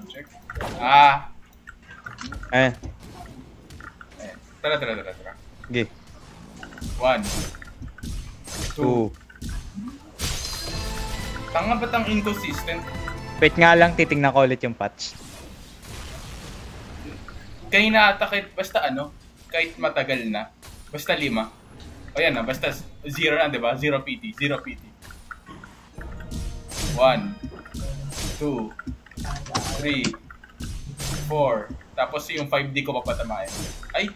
Check. Eh. Tara. Okay. 1, 2. Tanga ba't ang inconsistent? Wait nga lang, titingnan ko ulit yung patch. Kanina ata basta kahit matagal na. Basta 5. O yan na, basta 0 na, diba? 0 PT. 1, 2, 3, 4. Tapos yung 5D ko papatamayan. Ay!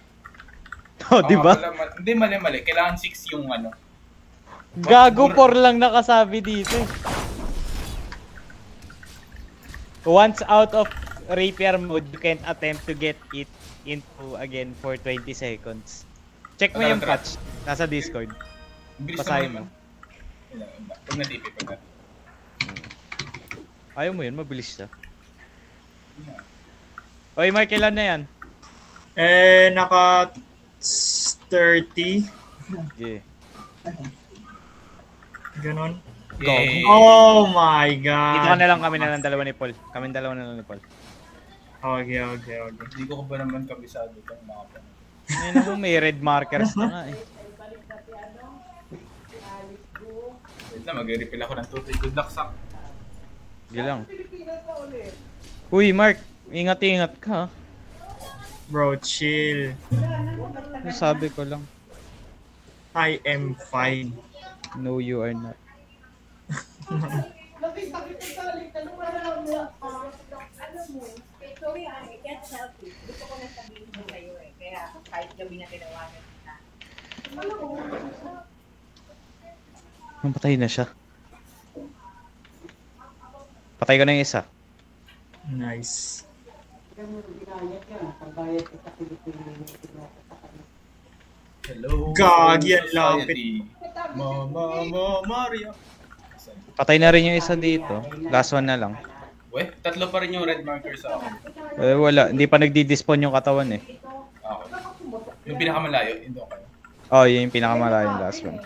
Oh, di ba? Hindi, mali. Kailangan 6 yung Gago, 4 lang nakasabi dito. Once out of rapier mode, you can't attempt to get it into again for 20 seconds. Check mo yung patch. Nasa Discord. Basahin mo. Pag natipi. Ayaw mo yun, mabilis siya. Oy, Mark, kailan na yan? Naka 30. Yeah. Ganon. Yay. Oh my god. Dito na lang kami na lang dalawa ni Paul. Kami dalawa na lang ni Paul. Okay. Hindi ko ba naman kabisado itong mapa. Ngayon naman may red markers na nga eh. Wait na, mag-refill ako ng tubig. Good luck, Sak. Sige lang. Uy, Mark, ingat ka. Bro, chill. Sabi ko lang. I am fine. No, you are not. Nakita kita sa alik, ano mo, sorry I can't help you. Gusto ko na sabihin mo sa'yo eh. Kaya kahit gabi na tinawagan kita. Patay na siya. Patay ko na yung isa. Nice. Hello. Gagi, ang lapit. Mama Maria. Patay na rin yung isa dito. Last one na lang. Weh, 3 pa rin yung red marker sa akin. Wala. Hindi pa nagdi-despawn yung katawan eh. Okay. Yung pinakamalayo, hindi kayo. Oh, yun yung pinakamalayo yung last one.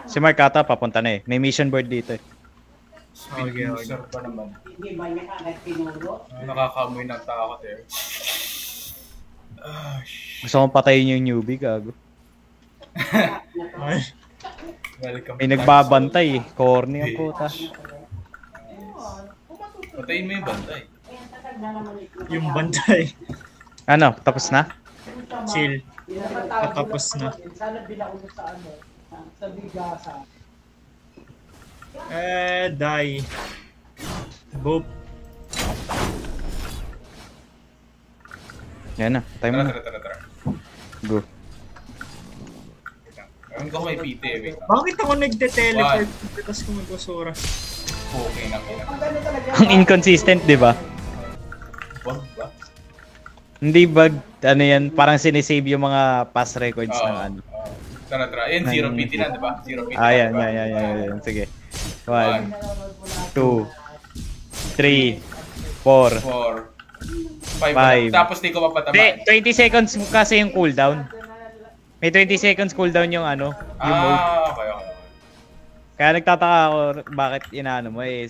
Si Mark ata papunta na eh. May mission board dito eh. Speed user pa naman. Hindi ba niya kagad pinuro? Nakakamoy ng takot eh. Gusto kong patayin yung newbie, gago. Welcome. May nagbabantay eh. Corny ang puta. Patayin mo yung bantay. Yung bantay. Ano? Tapos na? Chill. Patapos na. Sana bilang ko sa sa bigasa. Die. Boop. Yan na. Time na. Tara. Go. Ewan ko may PT eh. Wait lang. Bakit ako nagte-teleport tapos ko mag-usura? Okay na. Ang inconsistent, di ba? Wag ba? Hindi ba, ano yan, parang sinisave yung mga past records ng ano. Tara. Ayan, 0 PT na, di ba? 0 PT na, Ayan, diba? yan. Sige. 1, 2, 3, 4, 5. 5. Tapos di ko papatamaan. 20 seconds kasi yung cooldown. May 20 seconds cooldown yung ano, yung mode. Okay. Kaya nagtataka ako bakit inaano mo eh.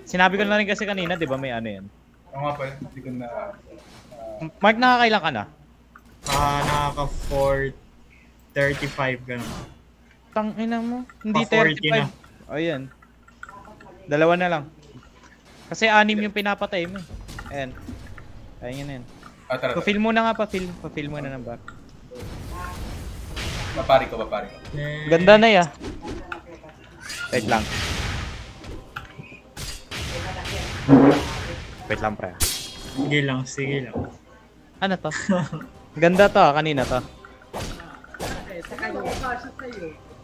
Sinabi ko na rin kasi kanina, di ba may ano yan? Oo nga pala, hindi ko na... Mark, nakakailan ka na? Nakaka 435 ganun. Tangina mo. Hindi 40 na. 35. O yan. Dalawa na lang. Kasi 6 yung pinapatay mo. Ayan. Ayan yan. Tara. Pa-fill mo na nga, pa-fill mo na ng back. Papari ko. Ganda na ya. Wait lang. Wait lang, pre. Sige lang. Ano to? Ganda to, kanina to.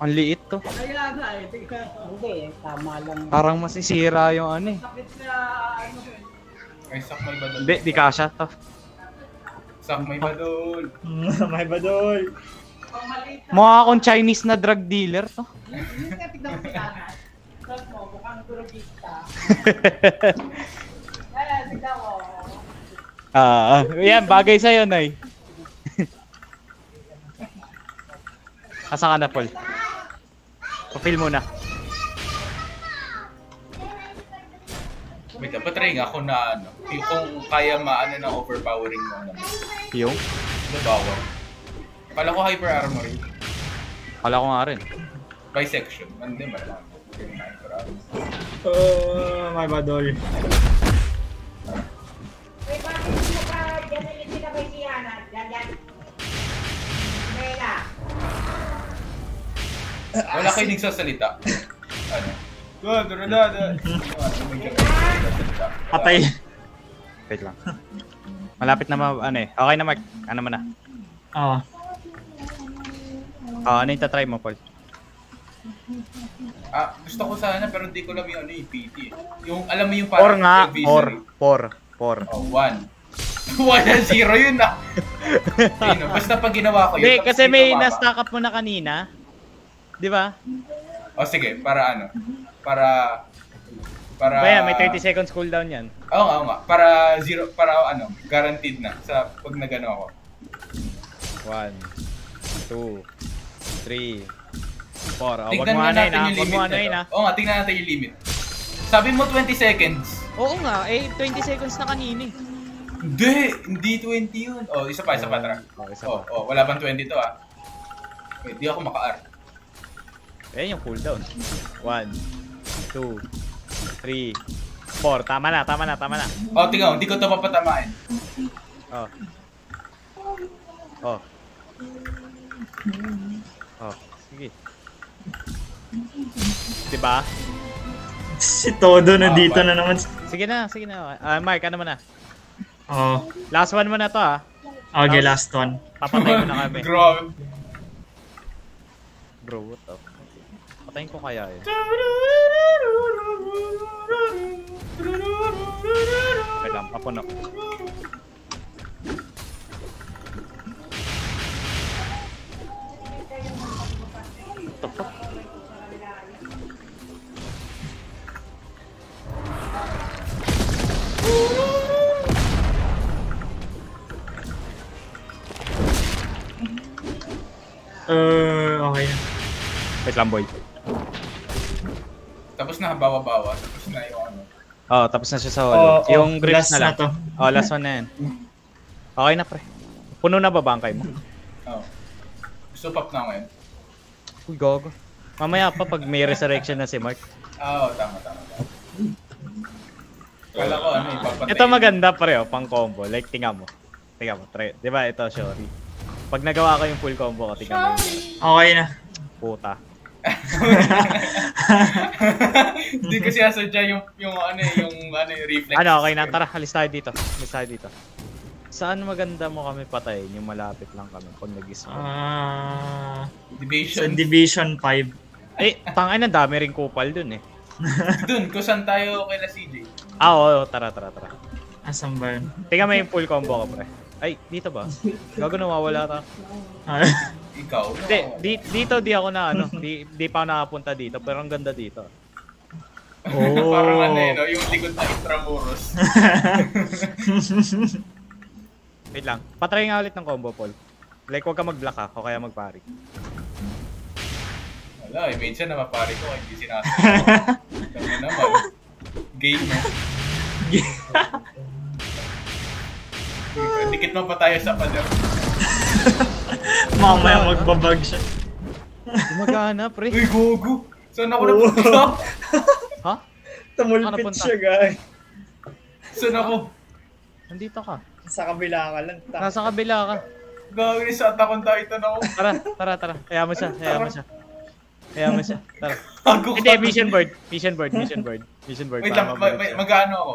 Ang liit to. Kaya nga eh, hindi, tama lang. Parang masisira yung ano eh. Sakit na ano. Ay, sak may badol. Hindi, di kasha to. Sak may badol. May badol. Mukha akong Chinese na drug dealer to. Hindi ka tignan ko si Anas. Tapos mo, mukhang turugista. Ayan, tignan mo. Yan, bagay sa'yo, Nay. Asa ka na, Paul? Pa-fill mo na. Wait, patry try nga kung na ano, kung kaya maano ng overpowering mo naman. Yung? Nabawa. Kala ko hyper armory. Kala ko nga rin. Bisection. Hindi, malaman. Hyper armory. My badol. May bakit mo pa dyan ulit sila kay Siana? Yan. Mela. Wala kayo nagsasalita. Ano? Patay. Wait lang. Malapit na ano eh. Okay na Mark. Ano mo na? Oo. Ano yung tatry mo, Paul? Gusto ko sana pero hindi ko alam yung ano yung PT. Yung alam mo yung Or parang nga. advisory. Or. Oh, 1. 1-0 yun na. Ayun, basta pag ginawa ko yun. Hindi, tapos kasi dito may mapa. na-stack up mo na kanina. Di ba? O sige, para ano? Para Kaya may 30 seconds cooldown yan. Oo nga. Para zero, para ano, guaranteed na sa pag nagano ako. 1, 2, 3, 4. Tignan mo natin yung limit nito. Oo nga, tignan natin yung limit. Sabi mo 20 seconds. Oo nga, 20 seconds na kanina eh. Hindi 20 yun. Oh, isa pa, tara. Isa pa. Wala pang 20 to ah. Wait, di ako maka-R. Ayan yung cooldown. 1, 2, 3, 4. Tama na. Oh, tingnan, hindi ko to papatamain. Sige. Diba? Si Todo na dito na naman. Sige na. Mark, ano mo na? Oo. Last one mo na to Okay, last one. Papatay mo na kami. Grabe. Bro, what the? Patayin ko kaya yun. Wait lang, papuno. What the fuck? Okay na. Wait lang, boy. Tapos na bawa-bawa. Tapos na yung ano. Tapos na siya sa holo. Yung grips last na lang. na to. Last one na yan. Okay na, pre. Puno na ba bangkay mo? Gusto pop na ngayon. Uy, gogo. Mamaya pa pag may resurrection na si Mark. Tama. Kala ko ano, ipapatay. Ito maganda pre, pang combo. Like, tingnan mo. Try. Di ba ito, Shori? Pag nagawa ko yung full combo ko, tingnan mo. Okay na. Puta. Hindi kasi asadya yung reflex. Okay na. Tara, alis tayo dito. Saan maganda mo kami patayin? Yung malapit lang kami pag nag-spawn. Sa Division. Division 5. Tangay na, dami rin kupal dun eh. Dun, kung saan tayo kay la CJ. Oo, tara. Asan ba yun? Tingnan mo yung full combo ko, pre. Ay, dito ba? Gago, nawawala ta. Ikaw? Hindi, dito di ako na ano. Di pa ako nakapunta dito, pero ang ganda dito. Parang ano no? Yung likod na Intramuros. Wait lang. Patry nga ulit ng combo, Paul. Like, huwag ka mag-block ha, o kaya mag-parry. Wala, minsan na mapari ko, hindi sinasabi. Tama naman. Game mo. Dikit mo pa tayo sa pader. Mamaya magbabag siya. Gumagana, pre. Uy, gogo! Saan ako napunta? Ha? Tumulpit punta? siya, guys. Saan ako? Nandito ka. Sa kabila ka lang. Nasa kabila ka. Gagawin sa Attack on Titan ako. Tara. Kaya mo siya. Tara. Ako Hindi, mission board. Wait lang, mag-ano ako?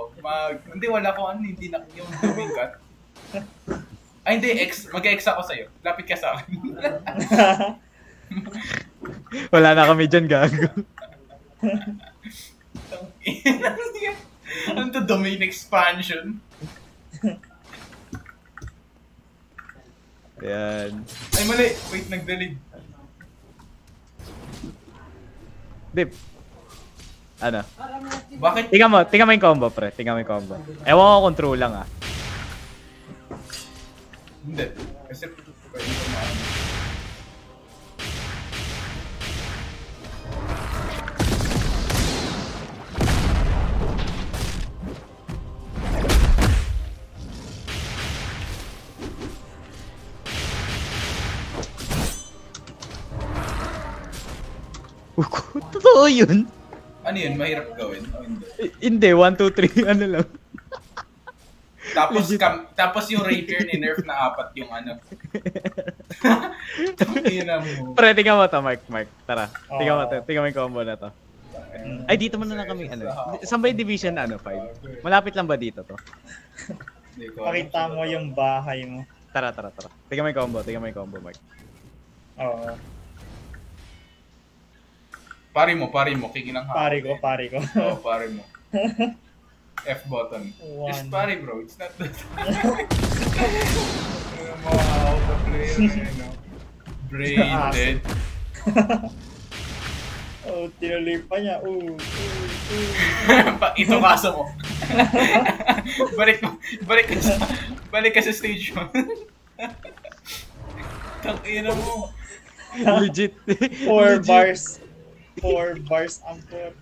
Hindi, wala ko ano, hindi na yung doing cut. Ay, hindi, mag-X ako sa'yo. Lapit ka sa akin. Wala na kami dyan, gago. Ano to, domain expansion? Ayan. Ay, mali. Wait, nag-delete. Dip. Ano? Bakit? Tingnan mo yung combo, pre. Ewan ko kung true lang ah. Hindi. Kasi pwede ko maano. Totoo yun. Ano yun? Mahirap gawin? O hindi? Hindi, 1, 2, 3, ano lang. Tapos yung rapier ni nerf na 4 yung ano. Tangina mo. Pre, tingnan mo to, Mark. Tara. Tingnan mo yung combo na to. Ay, dito muna lang kami, ano. Saan ba yung division na, 5? Malapit lang ba dito to? Pakita mo yung bahay mo. Tara. Tingnan mo yung combo, Mark. Oo. Pari mo, kikinang Pari ko. Oo, pari mo. F button. Just pari bro, it's not that. Mga out of player na yun, no? Brain dead. Oh, tinuloy pa niya. Ito kaso mo. Balik ka sa stage mo. Tangina mo. Legit. 4 bars ang put.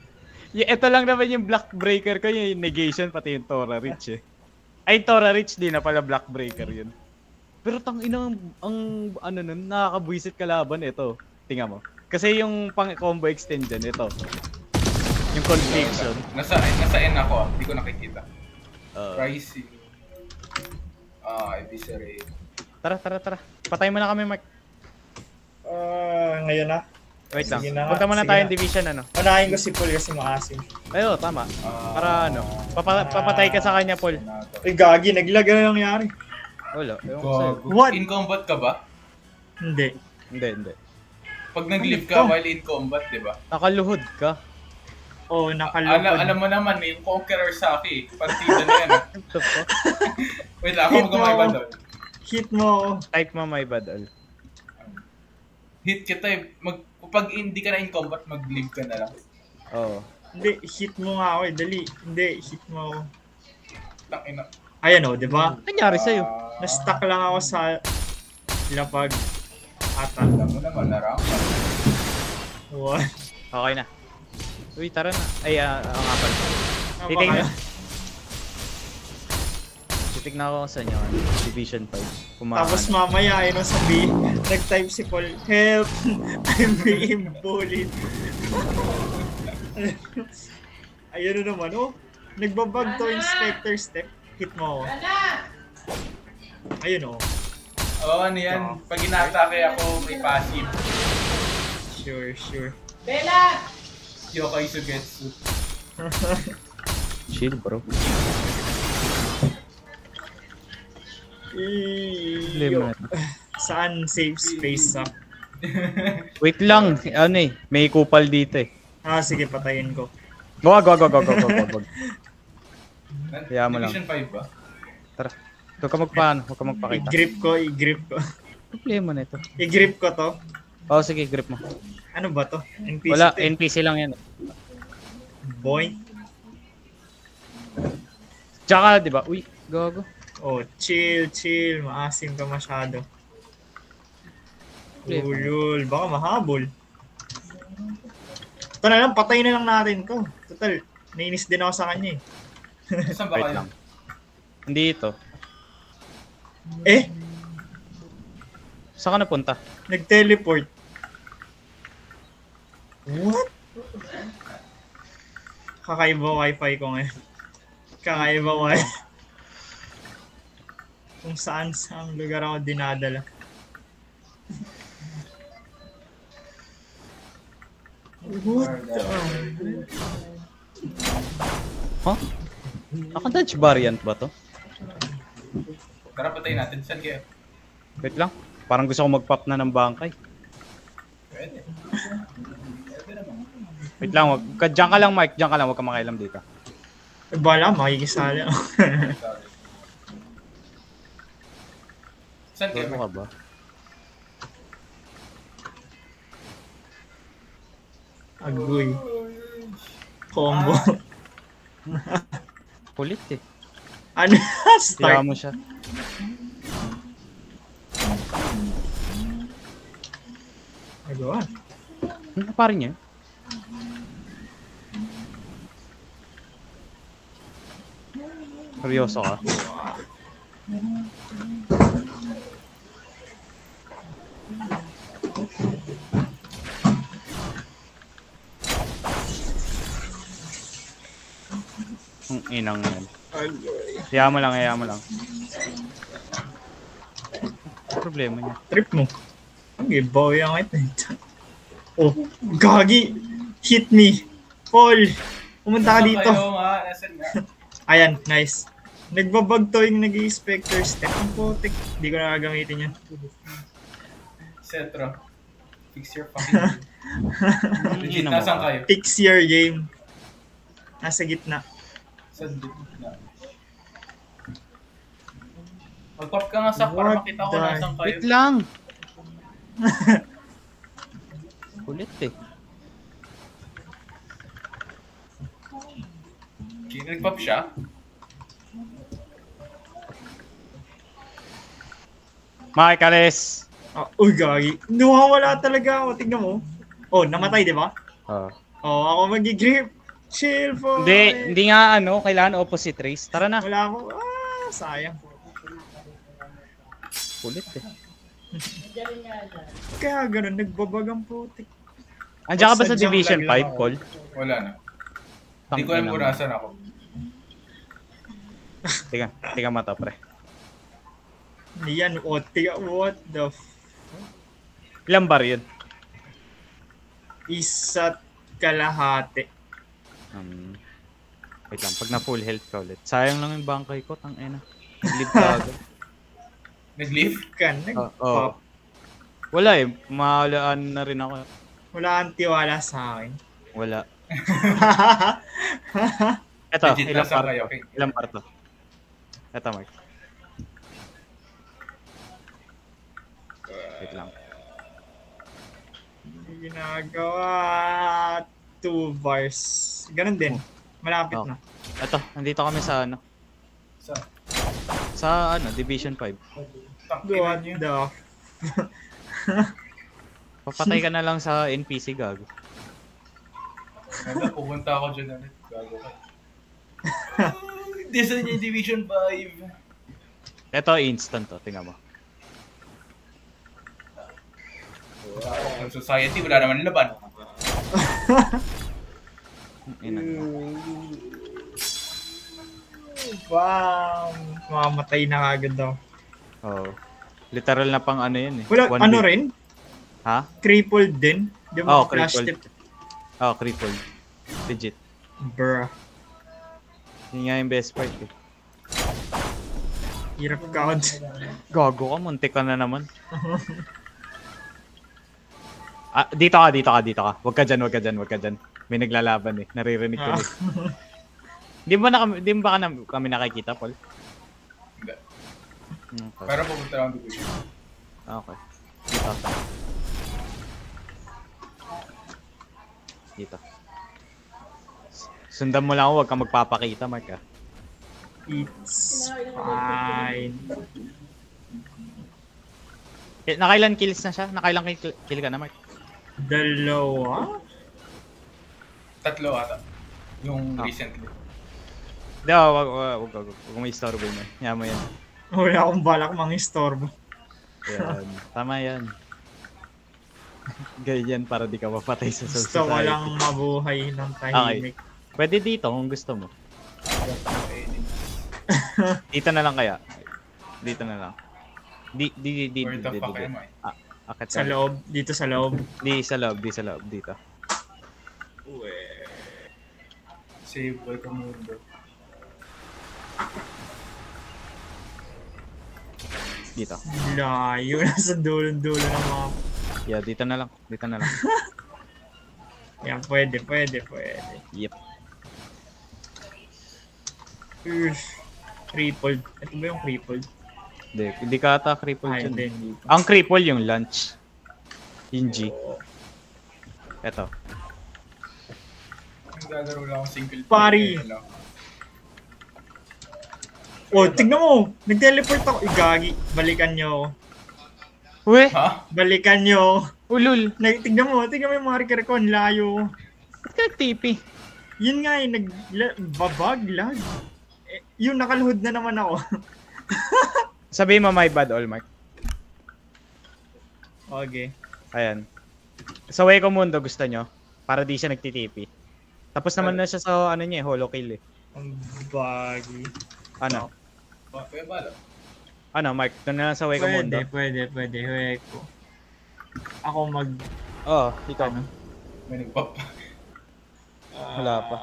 Ito lang naman yung block breaker ko, yung negation, pati yung Tora Reach eh. Ay, Tora Reach, di na pala block breaker yun. Pero tangina ang ano nun, nakakabwisit kalaban ito. Tingnan mo. Kasi yung pang-combo extend dyan, ito. Yung conviction. Nasa N ako, hindi ko nakikita. Rising. Eviscerate. Tara. Patay mo na kami, Mark. Ngayon na. Wait lang. Na, punta muna tayong division, ano. Unahin ko si Paul kasi maasim. Ayo, tama. Para ano, papatay ka sa kanya, Paul. Uy, gagi, naglag na nangyari. Wala, ewan ko sa'yo. What? In combat ka ba? Hindi. Pag nag-live ka while in combat, di ba? Nakaluhod ka. Oh, nakalukod. Alam mo naman, yung Conqueror Saki, partida na yan. Ito po. Wait lang, ako mag-my doon. Hit mo. Type mo my bad all. Hit kita eh. Pag hindi ka na in combat, mag-live ka na lang. Oo. Hindi, hit mo nga ako eh. Dali. Hindi, hit mo ako. Tangina. Ayan o, di ba? Nangyari sa'yo? Na-stuck lang ako sa lapag. Ata. Alam mo naman, narang. What? Okay na. Uy, tara na. Ay, nga pala. Titignan ko sa inyo. Division 5. Tapos mamaya, ayun ang sabihin. Nag-type si Paul, help! I'm being bullied. Ayun na naman, oh. Nagbabag to yung Spectre step. Hit mo ako. Ayun, oh. Oo, ano yan. Pag ina-atake ako, may passive. Sure. Bella! Yokai Sugetsu. Chill, bro. Saan safe space sa? Wait lang. Ano eh. May kupal dito eh. Sige, patayin ko. Wag. Kaya mo lang. Division 5 ba? Tara. Huwag ka magpaano. Huwag ka magpakita. I-grip ko. Problema na ito. I-grip ko to. Oo, sige. Grip mo. Ano ba to? NPC Wala. to eh. NPC lang yan. Boy. Tsaka, di ba? Uy, gago. Oh, chill. Maasim ka masyado. Ulul, baka mahabol. Ito na lang, patay na lang natin to. Total, nainis din ako sa kanya eh. Saan ba Wait kayo? lang. Hindi ito. Saan ka napunta? Nag-teleport. What? Kakaiba wifi ko ngayon. Kakaiba wifi. Kung saan lugar ako dinadala. What the? Huh? Naka-dodge variant ba to? Tara, patayin natin. Saan kayo? Wait lang. Parang gusto ko mag-pop na ng bangkay. Pwede. Wait lang. Diyan ka lang, Mike. Diyan ka lang. Huwag ka makailam dito. Bala, makikisali ako. Saan kayo? Ano ka ba? Agoy. Combo. Kulit eh. Ano? Kaya Start. mo siya. Agawa. Ano pa rin niya? Seryoso ka? Ang inang yan. Hayaan mo lang, hayaan mo lang. Ano problema niya? Trip mo. Okay, bawi ang ito. Oh, gagi! Hit me! Paul! Pumunta ka Nasaan dito. kayo nga? Nasaan nga? Ayan, nice. Nagbabag to yung nag-i-spectre step. Ang putik. Hindi ko nakagamitin yan. Cetro. Fix your fucking... Legit, Ina mo nasaan ka. kayo? Fix your game. Nasa gitna. Sa gitna. Mag-pop ka nga sa para What makita ko the- nasaan kayo. Wait lang! Kulit eh. Nag-pop siya? Makikalis! Uy, gagi. Nawawala talaga ako. Tingnan mo. Oh, namatay, di ba? Oh. Oh, ako mag-grip. Chill po. Hindi nga ano, kailangan opposite race. Tara na. Wala ako. Sayang. Kulit eh. Kaya ganun, nagbabag ang putik. Andiyan ka ba sa Sadyang Division lag lang 5, ako. Paul? Wala na. Hindi ko alam kung nasaan ako. Tiga mata, pre. Yan, what the Ilang bar yun? isa't kalahati. Wait lang, pag na full health ka ulit. Sayang lang yung bangkay ko, tangina. Nag-leave ka agad. Nag-leave? Kan, Oo. Wala eh, mahalaan na rin ako. Wala kang tiwala sa akin. Wala. Eto, Legit, ilang nasaan par? kayo? Okay. Ilang par to? Eto, Mark. Wait lang. Ginagawa 2 bars. Ganun din. Malapit Oh. na. Eto, nandito kami sa ano? Sa ano, Division 5. What the Papatay ka na lang sa NPC, gago. Nanda, pupunta ako dyan ulit. Gago ka. Hindi sa niya Division 5. Eto, instant to, tingnan mo. Ang society, wala naman laban. Ina. Wow! Mamamatay na agad daw. Oh. Literal na pang ano yun eh. Wala, 1v. ano rin? Ha? Crippled din? Di ba? Oh, Flash crippled. tip? Oh, crippled. Legit. Bruh. Yun nga yung best part eh. Hirap count. Gago ka, muntik ka na naman. Dito ka. Huwag ka dyan. May naglalaban eh. Naririnig ko eh. Di ba kami nakikita, Paul? Hindi. Okay. Pero pupunta lang Division. Okay. Dito. Sundan mo lang ako, huwag kang magpapakita, Mark ah. It's fine. Nakailan kills na siya? Nakailan kill ka na, Mark? 2. 3 ata. Yung recently. Hindi, wag mo istorbo mo. Yan mo yan. Wala akong balak mang-istorbo. Yan. Tama yan. Ganyan para di ka mapatay sa Gusto society. ko lang mabuhay ng tahimik. Pwede dito kung gusto mo. Dito na lang kaya. Dito na lang. Where the fuck am I? Akit Sa loob. Dito sa loob. Di sa loob. Dito. Save, welcome mundo. Dito. Layo. Nasa dulo-dulo ng mga... Yeah, dito na lang. Yan, pwede. Yep. Crippled. Ito ba yung crippled? Hindi ka ata cripple Ay, dyan. hindi. Hindi. Ang cripple yung lunch. Yung G. Eto. Naglalaro lang akong single Pari. player lang. Oh, tignan mo! Nag-teleport ako. Igagi. Balikan nyo ako. Uwe! Ha? Balikan nyo. Ulul! Tignan mo yung marker ko. Ang layo. Ba't ka nag-TP? Yun nga babag lag. Yun, nakaluhod na naman ako. Sabihin mo my bad all, Mark. Okay. Ayan. Sa Weko Mundo gusto nyo. Para di siya nagtitipi. Tapos naman na siya sa ano niya, holo kill eh. Ang baggy. Ano? Kaya bala. Ano, Mark? Doon na lang sa Weka Mundo. Pwede. Weko. Ako mag... Oo, ikaw. Ano? May nagpap. Wala pa.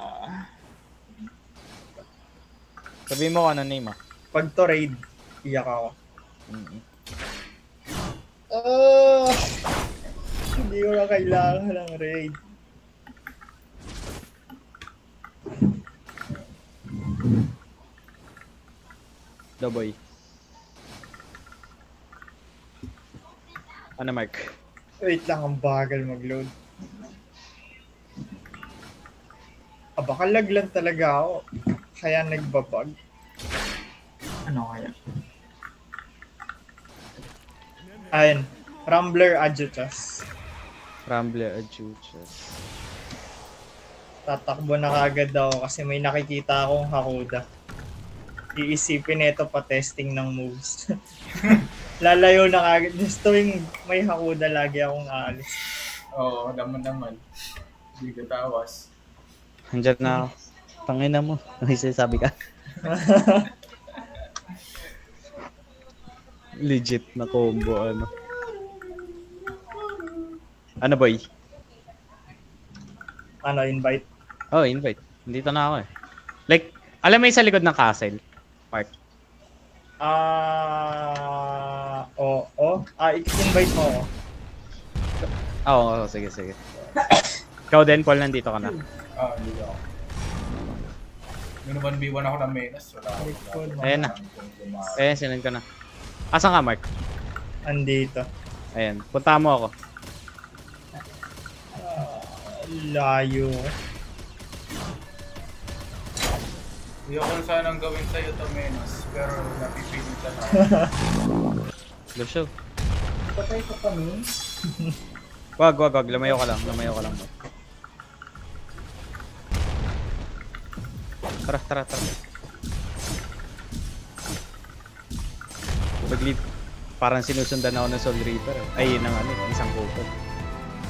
Sabihin mo kung ano name, ah. Pag to raid, iyak ako. Hindi ko na kailangan ng raid. Daboy. Ano, Mark? Wait lang, ang bagal mag-load. Baka lag lang talaga ako. Kaya nagbabag. Ano kaya? Ayun. Rambler Adjutas. Rambler Adjutas. Tatakbo na kagad ako kasi may nakikita akong Hakuda. Iisipin nito pa testing ng moves. Lalayo na kagad. Just tuwing may Hakuda, lagi akong aalis. Oo, naman. Hindi ka tawas. Andyan na ako. Tangina mo. Ano sabi ka? Legit na combo, ano. Ano, boy? Ano, invite? Oh, invite. Dito na ako eh. Like, alam mo yung sa likod ng castle? Mark. Oo. I-invite mo ako. Oo, sige. Ikaw din, Paul, nandito ka na. Hindi ako. Yung naman B1 ako ng Menas. Wala ako. Ayan na. Ayan, sinend ko na. Asan ka, Mark? Andito. Ayan, punta mo ako. Layo. Hindi ako sanang gawin sa'yo to Menas. Pero napipilitan ako. Lucio. Patay ka pa nun? Wag. Lamayo ka lang. Tara. Pag-lead. Parang sinusundan ako ng Soul Reaper. Ay, ng isang couple.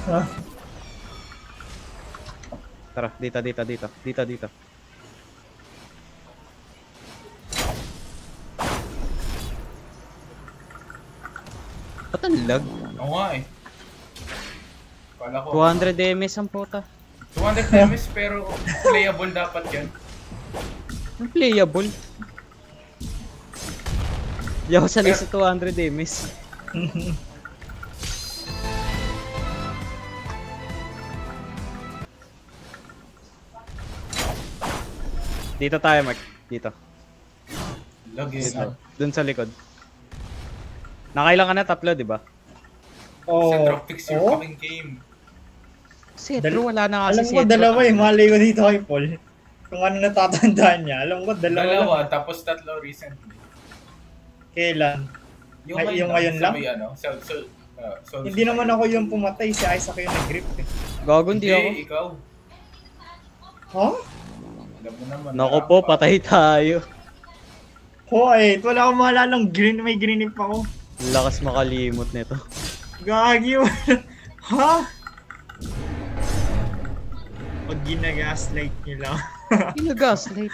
Huh? Tara, dito. Ba't ang lag? Oo nga eh. Kala ko. 200 MS ang puta. 200 MS pero playable dapat yan. Ang playable. Di ako sanay sa 200 MS. Dito tayo, Mark. Dito. Lagi Dito. Dun sa likod. Nakailan ka na tatlo, di ba? Centro fix your fucking game. Setro, wala na kasi alam ko dalawa eh, mali ko dito kay Paul. Kung ano natatandaan niya, alam ko dalawa. Tapos tatlo recently. Kailan? Yung ngayon lang? May, Hindi naman ako yung pumatay, si Isaac yung nag-grip eh. Gago, hindi ako. Ikaw. Huh? Alam mo naman. Naku po, patay tayo. Hoy, wala akong maalalang green, may green pa ako. Lakas makalimot nito. Gagi mo. Ha? Pag ginagaslight nyo lang. Ginagaslight.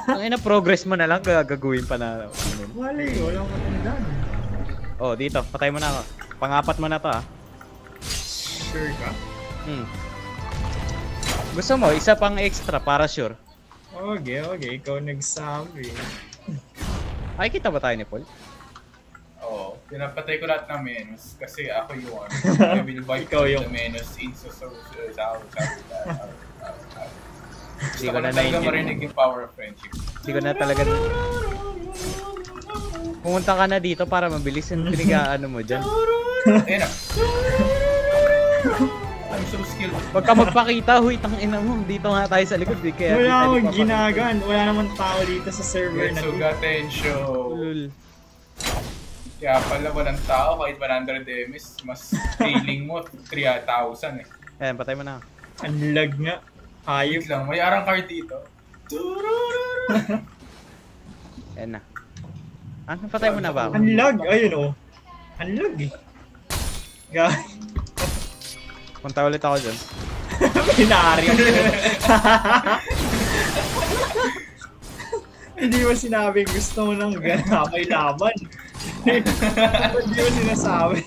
Ang progress mo na lang, gagawin pa na. Mali, walang matandaan. Oh, dito, patay mo na ako. Pang-apat mo na to, ah. Sure ka? Gusto mo, isa pang extra para sure. Okay, ikaw nagsabi. Ay, kita ba tayo ni Paul? Oo. Pinapatay ko lahat ng Menos kasi ako yung I will invite Ikaw yung the Menos into Gusto Hindi ko na talaga marinig yung power of friendship. Hindi ko na talaga... Pumunta ka na dito para mabilis yung ano mo dyan. Ayun na. I'm so skilled. Huwag ka magpakita, huy, tangina mo. Dito nga tayo sa likod. Kaya wala akong ginagan. Wala naman tao dito sa server na Getsuga Tensho. Lul. Kaya pala walang tao kahit 100 MS. Mas feeling mo 3,000 eh. Ayan, patay mo na. Ang lag nga. Ayos lang. May arang card dito. Ayan na. Ano, patay mo na ba ako? Ang lag. Ayun oh. Ang lag eh. Punta ulit ako dyan. Pinari. Hindi mo sinabing gusto mo ng may laban. Hindi mo sinasabi.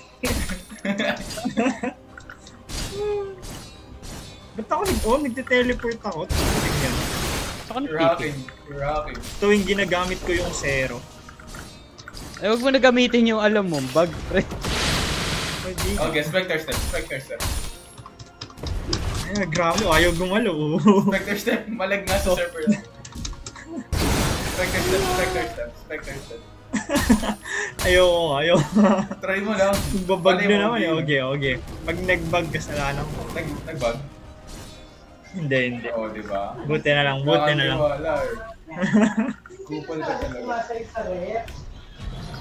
Ba't ako nagte-teleport ako? Tingnan. Saka You're hacking. You're hacking. Tuwing ginagamit ko yung zero. Eh, huwag mo na gamitin yung alam mo, bug, pre. Okay, Spectre step. Spectre step. Ay, grabe, ayaw gumalo. Spectre step. Malag na sa server. Spectre step. Spectre step. Spectre step. Ayaw. Try mo lang. Magbabag na naman eh. Okay. Pag nag-bug, kasalanan ko. Nag-bug? Hindi. Oo, diba? Buti na lang. Wala eh. Kupal ka talaga.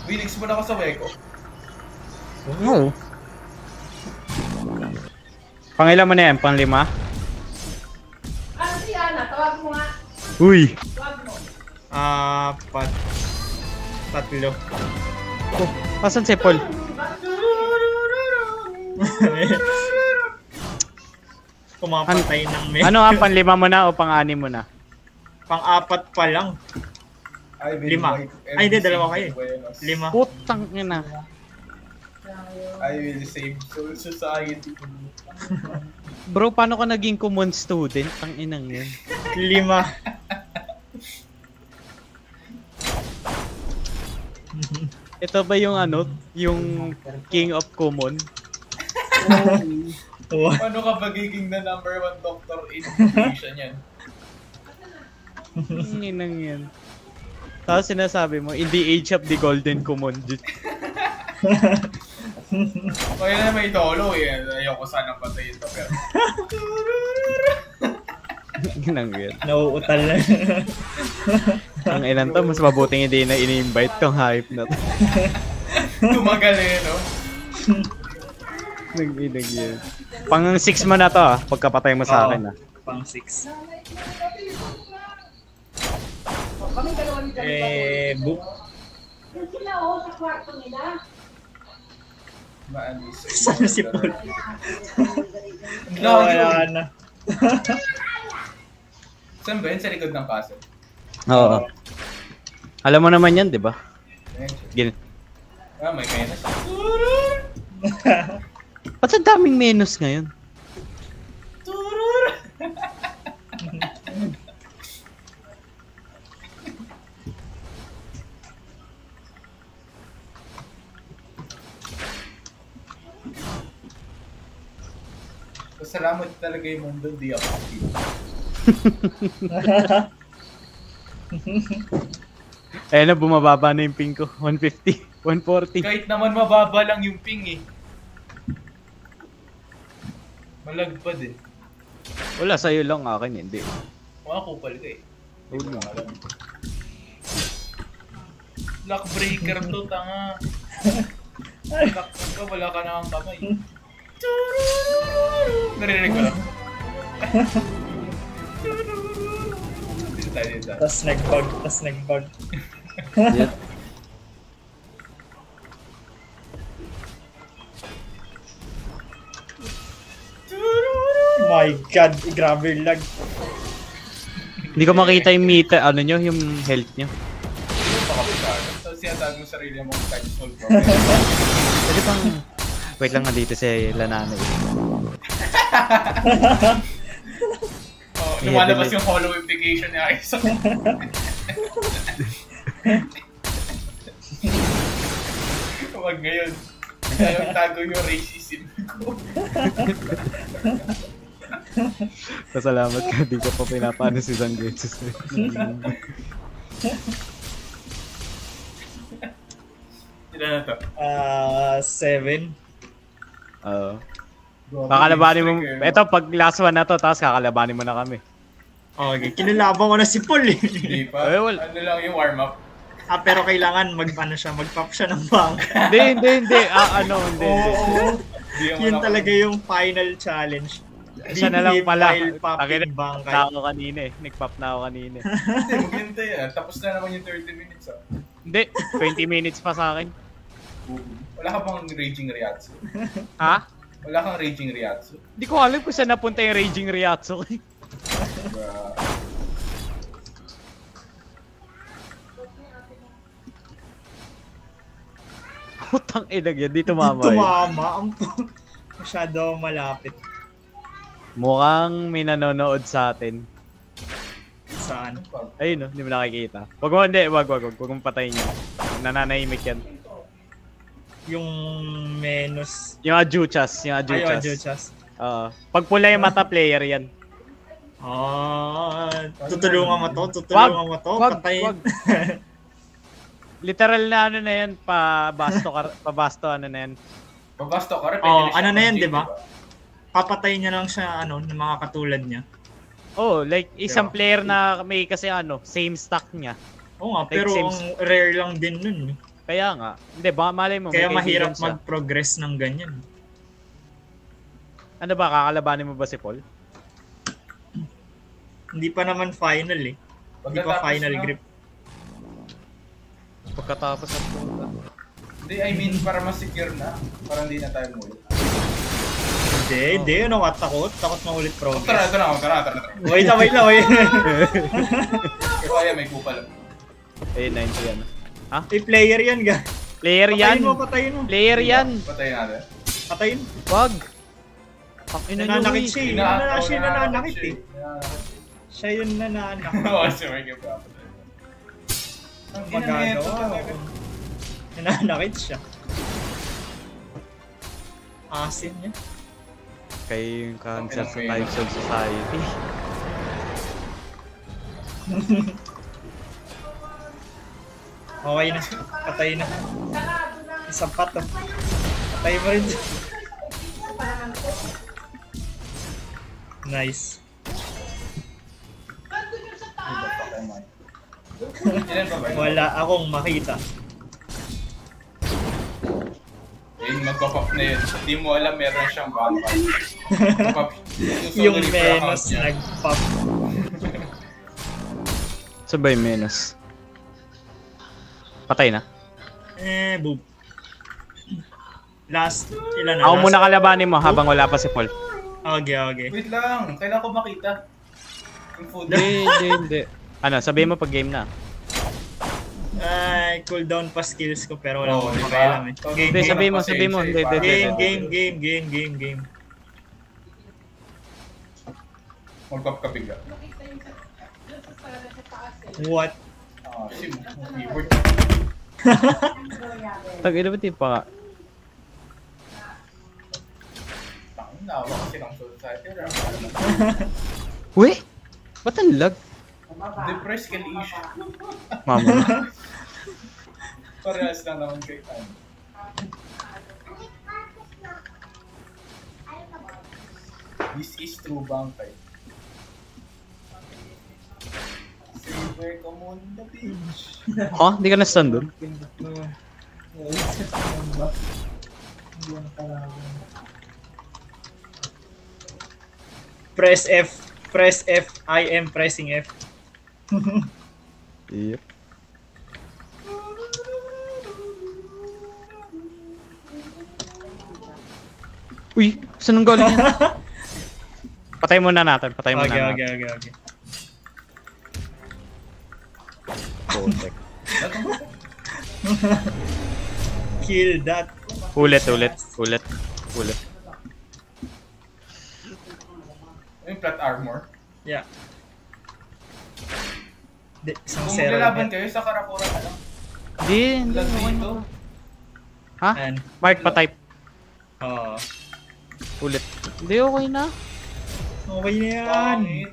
Winix mo na ako sa Weko. Oo. Pangilan mo na yan? Pang-5? Si Ana, tawag mo nga. Uy! Tawag mo. 3. Oh, pasan si Paul? Pumapatay ng men. Ano ang pang-5 mo na o pang-6 mo na? Pang-4 pa lang. 5. Ay, hindi, 2 kayo. 5. Putang ina. I will save souls society. Bro, paano ka naging common student? Ang inang yun. 5. Ito ba yung ano? Yung King of Common? Paano ka magiging the number 1 doctor in education yan? Ang inang yan. Tapos sinasabi mo, in the age of the golden common. Kaya na may tolo eh. Ayoko sanang patayin ito pero... Inang yan. Nauutal na. Ang ilan to, mas mabuting hindi na ini-invite tong hype na to. Tumagal eh, no? Nag-inag yan. Pang 6 mo na to ah, pagkapatay mo sa akin ah. Pang 6. Kami dalawa ni Book. Yung sila sa kwarto nila. Maanis. Sana si Paul. Wala na. Saan ba yun? Sa likod ng castle? Oo. Alam mo naman yan, di ba? Gin. May menos. Ba't ang daming menos ngayon? Salamat talaga yung mundo, di ako. Ayun na, bumababa na yung ping ko. 150, 140. Kahit naman mababa lang yung ping eh. Malagpad eh. Wala, sa'yo lang, akin hindi. Mga kupal ka eh. Oo nga. Lock breaker to, tanga. Lock ka, wala ka na ang kamay. Narinig ko lang. Dito tayo. Tas nag-bug. Yep. My God, grabe yung lag. Hindi ko makita yung meter, ano nyo, yung health nyo. Hindi pa kapitado. So sinatag mo sarili mo kahit solve problem. Pwede pang... Wait lang nga dito si Lanana eh. Lumalabas yung hollow implication niya. Huwag ngayon. Kaya tago yung racism ko. Pasalamat ka, di ka pa pinapano si Zangetsus. Ilan na to? 7. Oo. Kakalabanin mo, eto pag last one na to, tapos kakalabanin mo na kami. Okay, kinalaban ko na si Paul eh. Hindi pa. Eh, wala. Ano lang yung warm-up. Pero kailangan mag-pop siya ng bank. Hindi. Hindi. Yun talaga yung final challenge. Siya na lang pala. Popping bank. Nag-pop na ako kanina. Hindi, maghintay ah. Tapos na naman yung 30 minutes ah. Hindi, 20 minutes pa sa akin. Wala ka bang Raging Ryatsu? Ha? Wala kang Raging Ryatsu? Hindi ko alam kung saan napunta yung Raging Ryatsu. Putang ina yan, di tumama yun. Tumama. Masyado malapit. Mukhang may nanonood sa atin. Saan? Ayun no, hindi mo nakikita. Wag mong patayin yan. Nananahimik yan. Yung menos. Yung Ajuchas, yung Ajuchas. Ay, Ajuchas. Pag pula yung mata, player yan. Tutulungan mo to? Tutulungan mo to? Patayin. Wag. Literal na ano na yan, pabasto ano na yan. Pabasto ka rin. Ano na yan, di ba? Papatayin niya lang siya, ng mga katulad niya. Oh, like isang player na may kasi same stock niya. Oo nga, Like pero ang rare lang din nun. Kaya nga. Hindi, ba malay mo. Kaya mahirap mag-progress ng ganyan. Ano ba, kakalabanin mo ba si Paul? Hindi pa naman final eh. Hindi pa final grip. Pagkatapos at puta. Hindi, I mean, para mas secure na. Para hindi na tayo muli. Hindi. Takot maulit progress. Tara. Wait lang. Kaya may kupal. 90 yan. Ha? Player yan ga. Player yan. Patayin mo. Player yan. Patayin natin. Patayin. Wag. Nananakit siya eh. Siya nananakit eh. Siya yun nananakit. Oo, siya may kapapatay. Ang magagawa. Nananakit siya. Asin niya. Kayo yung cancer sa Types of Society. Okay na. Patay na. Isang pato. Patay mo rin. Nice. Wala akong makita. Magpapap na yun. Hindi mo alam meron siyang vampire. Yung menos nagpop. Sabay menos. Patay na. Boop. Last, ilan na? Ako muna kalabanin mo habang wala pa si Paul. Okay. Wait lang, kailangan ko makita. Yung food. Hindi. Ano, sabihin mo pag game na. Cooldown pa skills ko pero wala Oo, akong diba? pakialam eh. Hindi, sabihin mo. Game. Mag-pop ka bigla. What? Sim, keyboard. Tag-ina ba tipa ka? Nawa kasi ng society. Uy! Ba't ang lag? Depressed ka issue. Mama. Parehas lang naman kay Tan. This is true vampire. Silver come on the beach. Ha? Di ka na-stun dun? Press F. I am pressing F. Yep. Uy! Saan ang galing yan? Patay muna natin. Okay. Putek. Kill that. Ulit. Yung flat armor. Yeah. Isang Kung zero lalaban na. kayo sa Karakura ka lang. Hindi. Lag dito. Ha? And, Mark, pa-type. Ulit. Hindi, okay na. okay na yan. Pangit.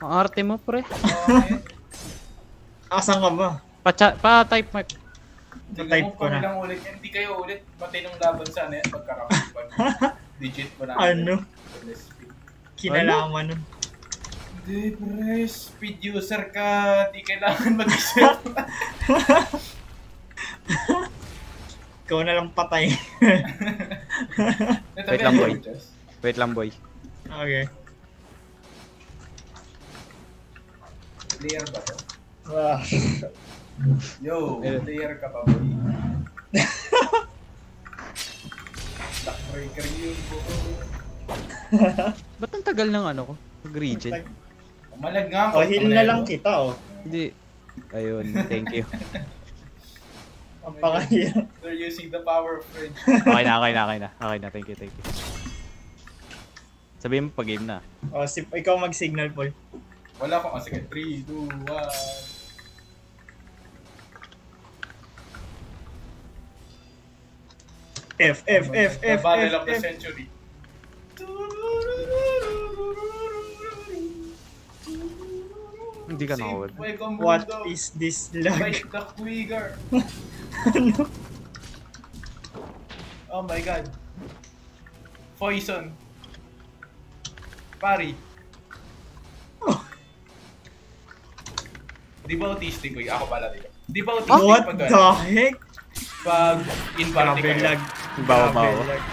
Ang arte mo, pre. Pangit. Asan ka ba? Pa-type, Mark. Tignan mo ko na. kung ilang ulit yan. Hindi kayo ulit. Pati nung laban sa ano yan. Pagkarakupan. Digit pa namin. Ano? Kinalaman nun. Hindi, pre. Speed user ka. Di kailangan mag-isip. Ikaw na lang patay. Wait lang, boy. Okay. Player ba to? Wow. Yo, player ka pa, boy. Backbreaker yun, boy. Ba't ang tagal ng ano ko? Mag-regen? Umalag nga. Heal na lang kita, Hindi. Ayun, thank you. Napakahirap. They're using the power of friendship. Okay na. Thank you. Sabihin mo pag game na. O, ikaw mag-signal, Paul. Wala akong, sige, 3, 2, 1. The battle of the century. Hindi ka nakawad. What is this lag? Fight the Quigger. Oh my god. Poison. Pari. Di ba autistic ko? Ako pala dito. Di ba autistic What pag the heck? Pag in party Grabe kayo? lag. Bawa. Grabe lag.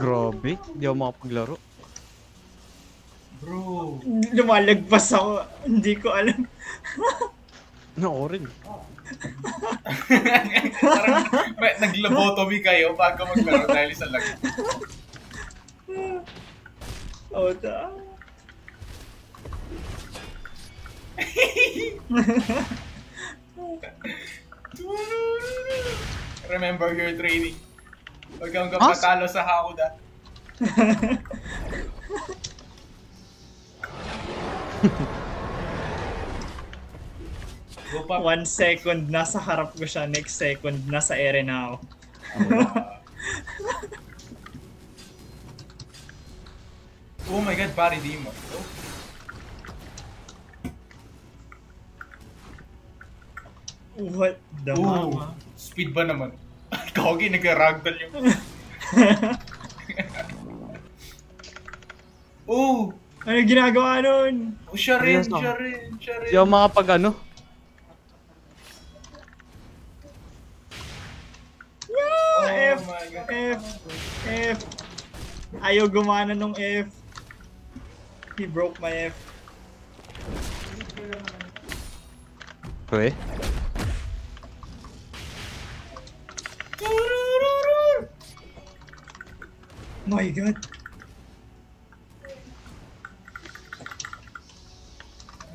Grabe, di ako makapaglaro. Bro. Lumalagpas ako. Hindi ko alam. Ako rin. Parang naglobotomy kayo bago maglaro dahil sa lag. Oh, ta. Remember your training. Huwag kang kapatalo sa Hakuda. Go pa. 1 second nasa harap ko siya, next second nasa ere na ako. Oh my god, pare di mo. What the mama? Speed ba naman? Kogi, nag-ragdoll yung... Oh! Ano ginagawa nun? Oh, siya rin. Di ako makapag ano. Oh F, my god. F. Ayaw gumana nung F. He broke my F. Okay. My god.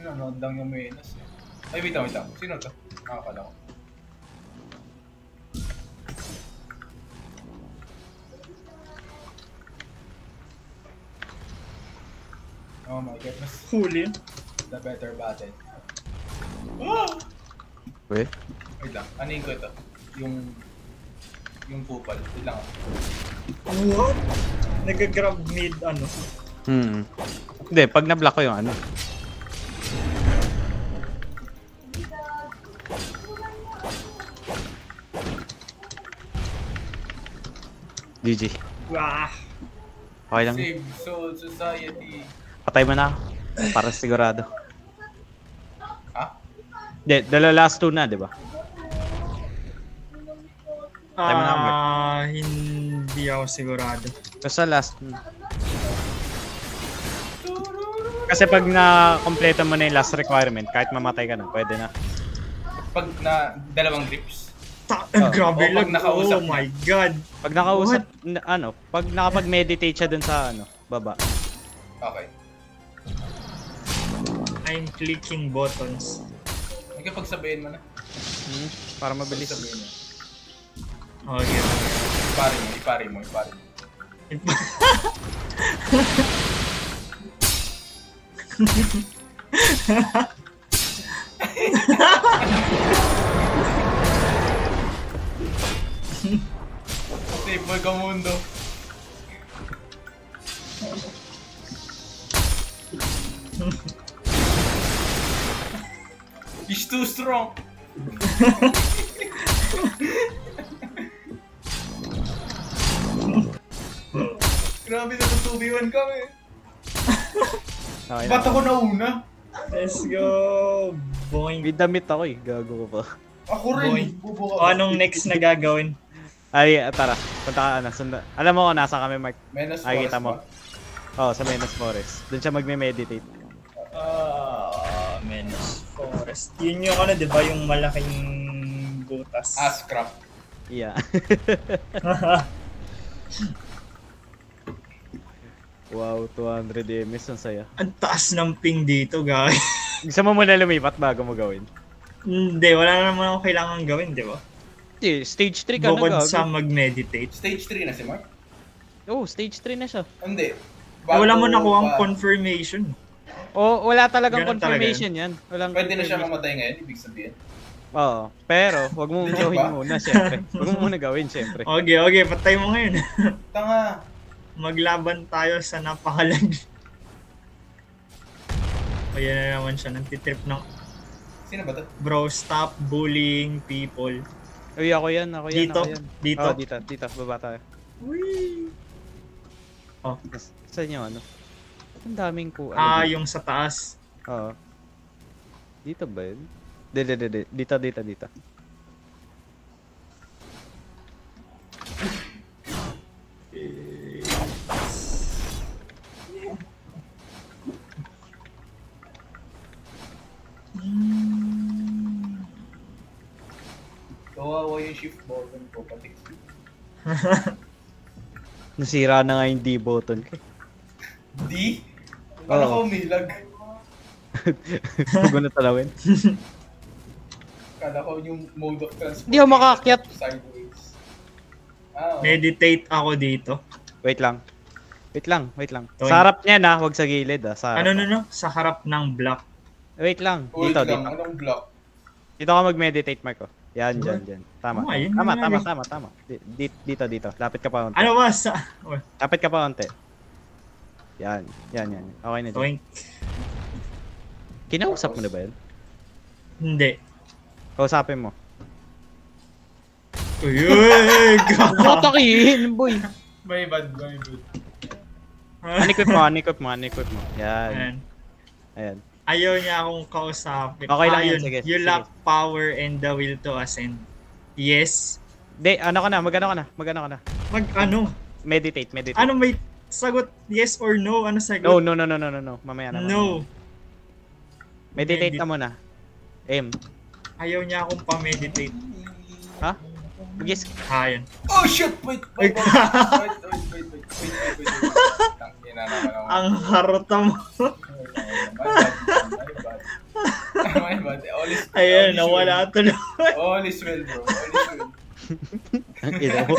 Nanonood yung Menas eh. Ay, wait lang. Sino to? Nakakala ko. Oh my goodness. Huli. The better battle. Oh! Okay. Wait lang. Anin ko ito? Yung kupal. Wait lang. What? Nag-grab mid ano? Hindi, pag na-block ko yung ano. GG. Wah! Okay lang. Save Soul Society. Patay mo na ako. Para sigurado. Ha? Hindi, last 2 na, di ba? Patay mo na ako. Hindi ako sigurado. Basta last. Kasi pag na-complete mo na yung last requirement, kahit mamatay ka na, pwede na. Pag na dalawang grips. Grabe O, pag lang. nakausap Oh my god. Pag nakausap, pag nakapag-meditate siya dun sa baba. Okay. I'm clicking buttons. Magkapagsabihin mo na. Para mabilis. Sabihin mo. Okay. Ipari mo. Save mo ka mundo. He's too strong. Grabe na 2v1 kami. Okay Ba't na. ako nauna? Let's go. Boing. May damit ako eh. Gago ko pa. Ako Boy. rin. Bubo O, anong next na gagawin? Ay, tara. Punta ka na. Alam mo kung nasa kami, Mark. Menace Ay, kita Forest mo. ba? Oo, sa Menace Forest. Doon siya magme-meditate. Menace Forest. Yun yung di ba? Yung malaking butas. Ascrap. Yeah. Wow, 200 ms. Ang saya. Ang taas ng ping dito, guys. Gusto mo muna lumipat bago mo gawin? Hindi, wala na naman ako kailangan gawin, di ba? Stage 3 ka na Bukod gago. sa mag-meditate. Stage 3 na si Mark? Oh, stage 3 na siya. Hindi. Wala mo nakuha ang confirmation. Oh, wala talagang Ganun confirmation yan. Walang Pwede na siya confirmation. mamatay ngayon, ibig sabihin. Oo. Pero, wag mo Legit gawin ba? muna, syempre. Wag mo muna gawin, syempre. Okay, patay mo ngayon. Tanga. Maglaban tayo sa napakalag. O yan na naman siya, nagtitrip ng Sino ba to? bro, stop bullying people. Uy, ako yan. Dito? Ako yan. Dito? Oh, dito. Baba tayo. Whee! Oh, Saan yung ano? Ang daming ko. yung sa taas. Oo. Dito ba yun? Dito. Kawawa yung shift button ko, pati. Nasira na nga yung D button ko. D? Ano Oo. ko umilag? Huwag mo na talawin. Kala ko yung mode of transport. Hindi ako makaakyat. Sideways. Ah, Meditate ako dito. Wait lang. Toy. Sa harap niya na, huwag sa gilid sa harap. Ano? Sa harap ng block. Wait lang. Hold Dito. lang, anong block? Dito ka mag-meditate, Marco. Yan, dyan. Tama. Oh, ayun Tama. na lang. Dito. Lapit ka pa konti. Ano ba sa... Lapit ka pa konti. Yan. Okay na dyan. Toink. Kinausap mo na ba yun? Hindi. Kausapin mo. Uy, Batakin, boy. May bad. Unequip mo. Yan. Ayan. Ayaw niya akong kausapin. Okay lang Ayun, yan, sige, you sige. lack power and the will to ascend. Yes. Ano ka na? Mag-ano ka na? Mag-ano? Meditate. Ano may sagot yes or no? Ano sagot? No. Mamaya na. No. Meditate ka muna. Aim. Ayaw niya akong pa-meditate. Ha? Yes. Ayun. Oh shit! Wait. Tangina naman ako. Ang harta mo. My bad. Ayun, nawala tuloy. All is well, bro. Ang ina mo.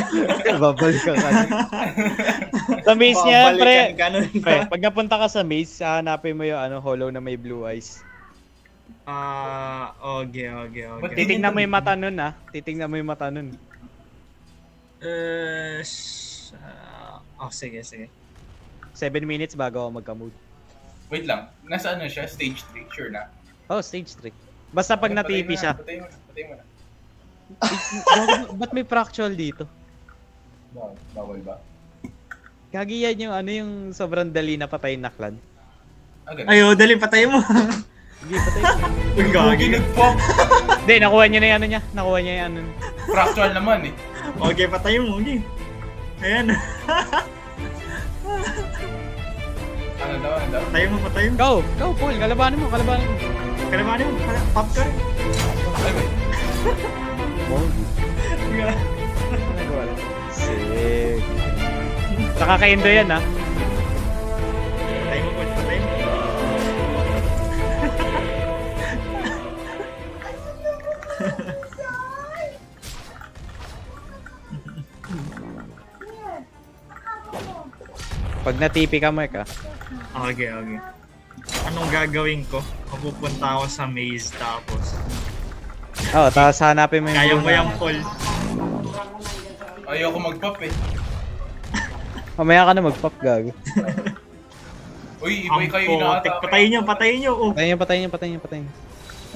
Babalik ka kasi. Sa maze niya, pre. Pag napunta ka sa maze, hanapin mo yung hollow na may blue eyes. Okay. Titingnan mo yung mata nun, Sige. 7 minutes bago ako magka-mood. Wait lang. Nasa ano siya? Stage 3. Sure na. Oh, stage 3. Basta pag na-TP siya. Patay mo na. Ba't may fractal dito? Bawal ba? Kagi yan yung sobrang dali na patayin na clan. Ganun. Ayo, dali patay mo. Sige, patay mo. Uy, gagi. Nag-pop! Hindi, nakuha niya na yung ano niya. Nakuha niya yung ano. Fractal naman eh. Okay, patay mo. Okay. Ayan. Ano daw? Patay mo. Go, Paul. Kalabanin mo. Kalabanin mo. Pop ka rin. Ay, wait. Sick. Nakaka-endo yan, ha? Patay mo. Pag na-TP ka, Mark, ha? Okay. Anong gagawin ko? Mapupunta ako sa maze tapos. Oo, tapos hanapin mo yung Kaya blue mo na- yung call. Ayoko mag-pop eh. Mamaya ka na mag-pop, gago. Uy, iba kayo inaatake. Patayin nyo. Oh,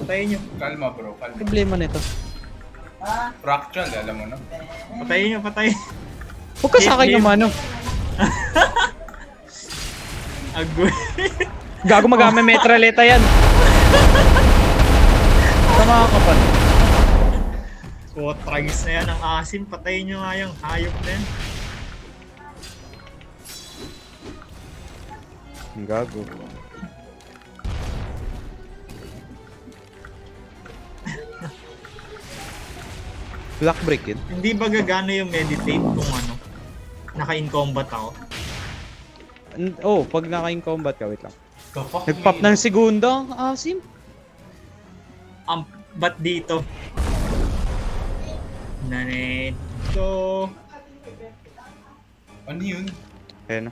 Patayin niyo. Kalma bro, kalma. Problema nito. Fractal, alam mo na. Patayin. Huwag ka sa akin yung mano. Agoy. Gago mag-ame metraleta yan. Tama ka pa. Tragis na yan ang asim. Patayin nyo nga yung hayop na yan. Gago. Black break yun. Hindi ba gagana yung meditate kung naka-in combat ako? Oh, pag naka-in combat ka, wait lang. The fuck? Nag-pop ng segunda, ang asim. Ba't dito? Nanito. Ano yun? Ayun.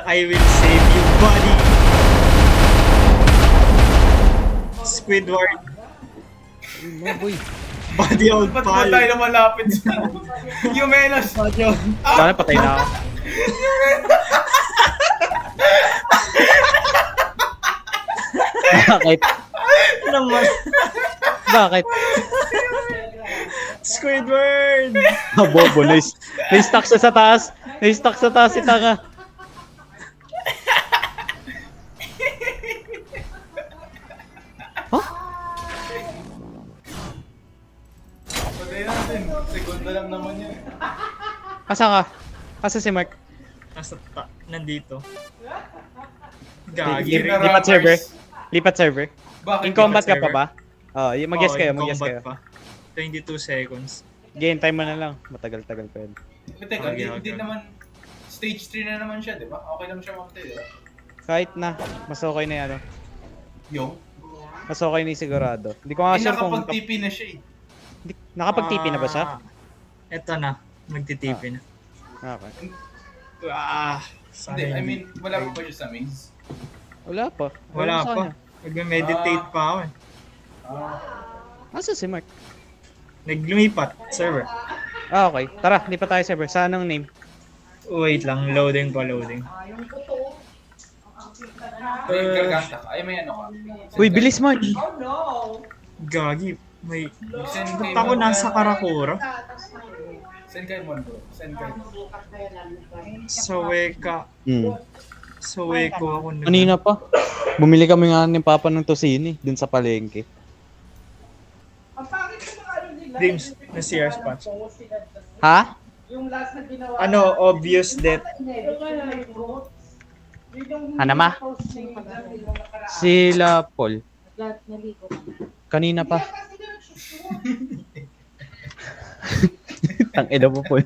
I will save you, buddy. Squidward. Mga boy. Buddy old Ba't ba pal. tayo na malapit sa Yumenos? Buddy old. Sana patay na ako. Bakit? Naman. Bakit? Squidward. Bobo, na-stuck siya sa taas. Na-stuck sa taas si Tanga. Patay natin. Segundo lang naman yun. Asa ka? Asa si Mark? Nandito. Gagi. Lipat server. Lipat server. Bakit? In combat ka server? pa ba? Oh, mag-guess kayo, in mag-guess combat kayo. pa. 22 seconds. Game time mo na lang. Matagal-tagal pa yun. Teka, Okay. hindi naman stage 3 na naman siya, di ba? Okay lang siya mamatay, di ba? Kahit na, mas okay na yan. Yung? Mas okay na yung sigurado. Hindi ko nga sure kung... Nakapag-TP na siya eh. Nakapag-TP na ba siya? Eto na. Magti-TP na. Okay. Hindi, I mean, wala pa ba siya sa maze? Wala pa. Wala sa pa. kanya. Nag-meditate pa ako eh. Asa si Mark? Naglumipat. Server. Okay. Tara, hindi pa tayo server. Saan ang name? Wait lang. Loading pa, loading. Yung totoo. May garganta ka. Ay, may ano ka. Uy, bilis Mark! Oh no! Gagi. May... Send kay Ba't ako Mon. nasa Karakura? Send kay Mon, bro. Send kay Mon. Sa Weka. Sa Weko ako na. Kanina pa. Bumili kami nga ni Papa ng tosini dun sa palengke. Ang pangit yung mga ano nila. Dreams na CR spots. Ha? Yung last na ginawa. Ano, obvious death. Hanama? Sila Paul. Kanina pa. Tangina mo Paul.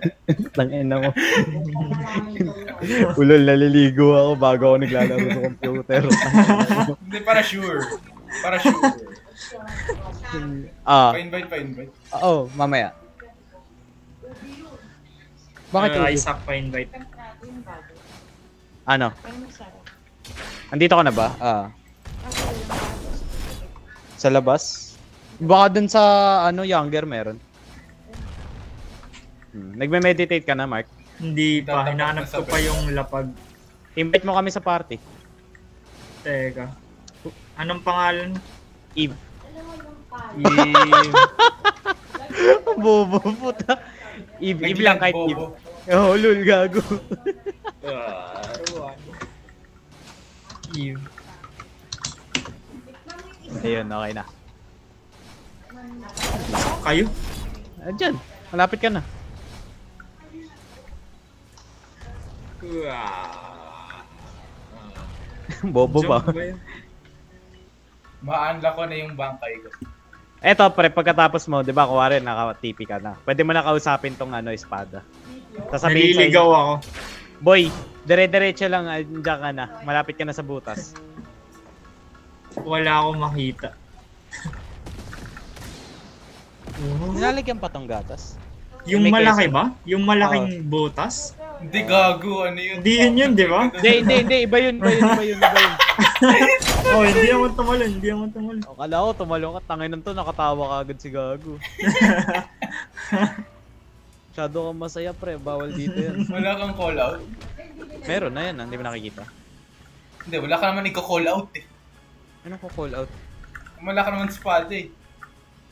Tangina mo. Ulol, naliligo ako bago ako naglalaro sa computer. Hindi, para sure. Para sure. Pa-invite, pa-invite. Oo, mamaya. Bakit yun? Isaac pa invite. Ano? Andito ka na ba? Sa labas? Baka dun sa ano younger meron. Nagme-meditate ka na, Mark? Hindi pa. Hinahanap ko pa yung lapag. Invite mo kami sa party. Teka. Anong pangalan? Eve. Eve. Bobo puta. Eve lang kahit Eve. Oh, lul, gago. Eve. Ayun, okay na. Kayo? Diyan, malapit ka na. Bobo ba? Ma-unlock ko na yung bangkay ko. Eto pre, pagkatapos mo, 'di ba, kuwari naka-TP ka na. Pwede mo na kausapin tong espada. Sasabihin Naliligaw ako. Boy, dire-diretso lang, andiyan ka na. Malapit ka na sa butas. Wala akong makita. Nilalagyan pa tong gatas. Yung May malaki queso. ba? Yung malaking butas? Hindi, gago. Ano yun? Hindi yun, di ba? Hindi. Iba yun. Oh, hindi ako tumalon. O, kala ko, tumalong ka. Tangin to, nakatawa ka agad si Gago. Masyado kang masaya, pre. Bawal dito yan. Wala kang call out? Meron na yan, hindi mo nakikita. Hindi, wala ka naman i-call out eh. Ano ko call out? Wala ka naman spot eh.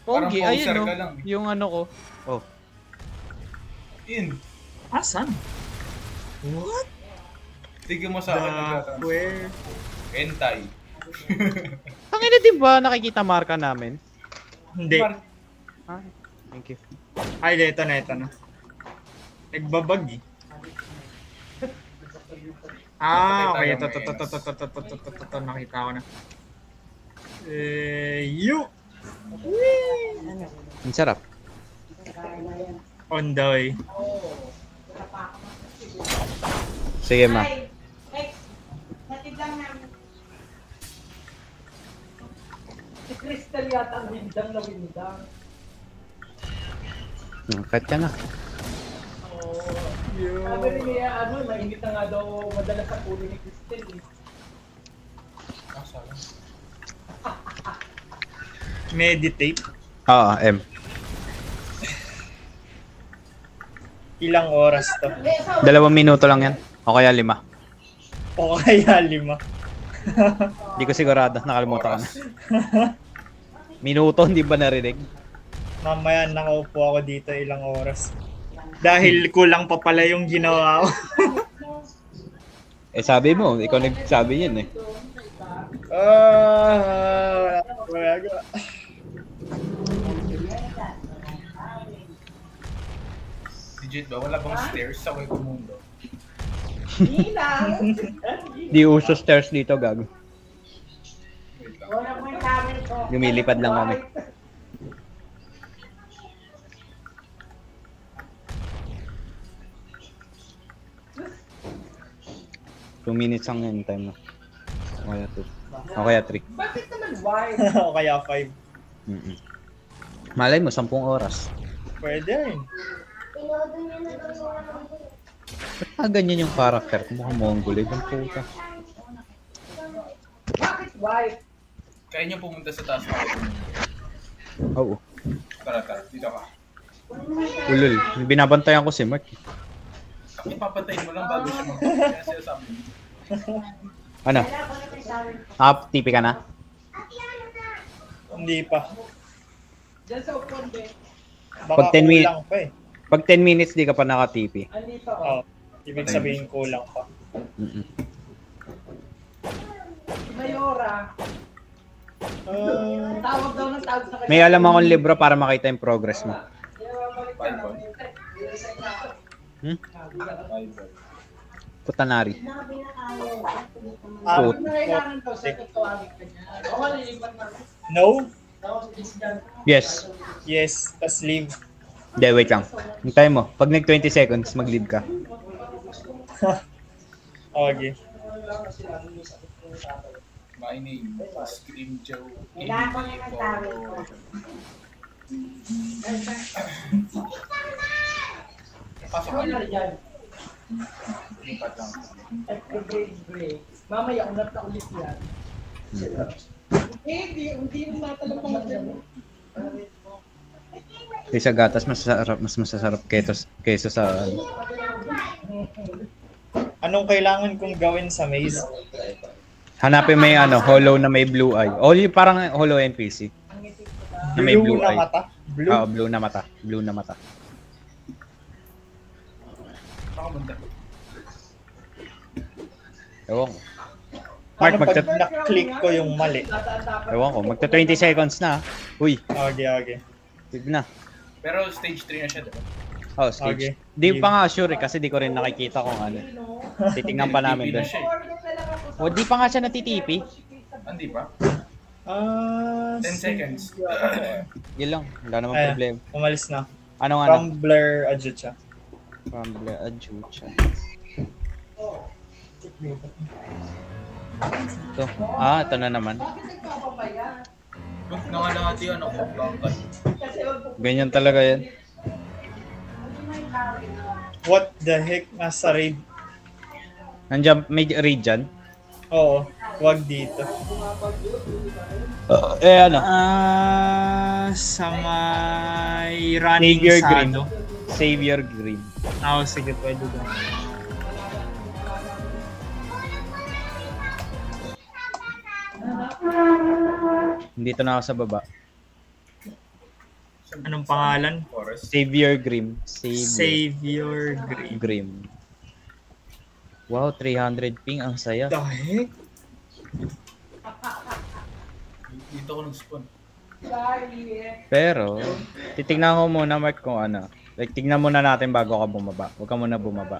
Parang Pogi, poser ayun ka no. lang eh. Yung ano ko. Oh. Yun. Asan? What? Tignan mo sa akin. Where? Hentai. Tangina din ba nakikita marka namin? Hindi. Ah, thank you. Ay, ito na. Nagbabag eh. Okay. Ito. Nakita ko na. You! Ang sarap. On the way. Sige ma. Next. Natid lang namin. Sige. Next. Si Crystal yata ang windang na windang. Cut ka na. Sabi ni Mia, mainit na nga daw madalas sa ulo ni Crystal eh. Meditate. Oo, M. Ilang oras to? 2 minuto lang yan. O kaya 5. O kaya 5. Hindi ko sigurado. Nakalimutan ko na. Minuto, hindi ba narinig? Mamaya nakaupo ako dito ilang oras. Dahil kulang pa pala yung ginawa ko. Eh sabi mo, ikaw nagsabi yun eh. Wala ka. Legit ba? Wala bang stairs sa Hueco Mundo? Di uso stairs dito, gago. Wait lang. Wala mo yung camera ko. Lumilipad lang kami. Two minutes ang yan time na. O kaya 2. O kaya 3. Bakit naman white? O kaya 5. Malay mo, 10 oras. Pwede rin. Ba't ganyan yung character? Mukhang mongol eh. Ang puta. Bakit white? Kaya niyo pumunta sa taas ng Hueco Mundo. Oo. Tara, dito ka. Ulul. Binabantayan ko si Mark. Bakit papatayin mo lang bago siya mag-kaya siya sa amin? Ano? TP ka na? Hindi pa. Diyan sa upon din. Baka Pag 10 minutes. kulang pa eh. Pag 10 minutes di ka pa naka-TP. Andito Oo. Ibig sabihin kulang pa. Mayora. Tawag daw ng tawag sa kanya. May alam akong libro para makita yung progress mo. Bible. Bible. Putanari. Ah, Kailangan daw sa tawagin kanya. O, lilipat na. no? Yes. Yes. Tas leave. Hindi, wait lang. Hintay mo. Pag nag 20 seconds, mag-leave ka. Okay. My name is Scream Joe. Kailangan ko ng tawag ko. Pasok Ano ka. dyan? Lipat lang. Grade gray. Mamaya, unat na ulit yan. Hindi yung natanong pa dyan. Kasi sa gatas, mas masasarap kaysa sa... Anong kailangan kong gawin sa maze? Hanapin may hollow na may blue eye. O yung parang hollow NPC. Na may blue na eye. mata? Blue? Oo, blue na mata. Blue na mata. Saan ka banda? Ewan ko. Mark, Ano pag na-click ko yung mali? Ewan ko. Magta 20 seconds na. Uy, Okay. sige na. Pero stage 3 na siya, diba? Oh, stage. Okay. Di pa nga sure kasi di ko rin nakikita kung ano. Titingnan pa namin doon. TV na siya eh. O, di pa nga siya natitipi. Hindi ba? 10 10 seconds. Yun lang. Wala namang Ayan. problema. Umalis na. Ano? Tumblr Adjucha. Rumble adjucha. Ito. Ito na naman. Ba't nangalahati yan ako? Bangkat. Ganyan talaga yan. What the heck? Nasa raid. Nandiyan, may raid dyan. Oo. Wag dito. Ano? Sa may running Savior Green. shadow. Savior Green. Sige, pwede daw. Dito na ako sa baba. Anong pangalan? Forest. Savior Grim. Savior Green. Grim. Wow, 300 ping. Ang saya. The heck? Dito ko nag-spawn. Pero, titignan ko muna, Mark, kung ano. Like, tignan muna natin bago ka bumaba. Huwag ka muna bumaba.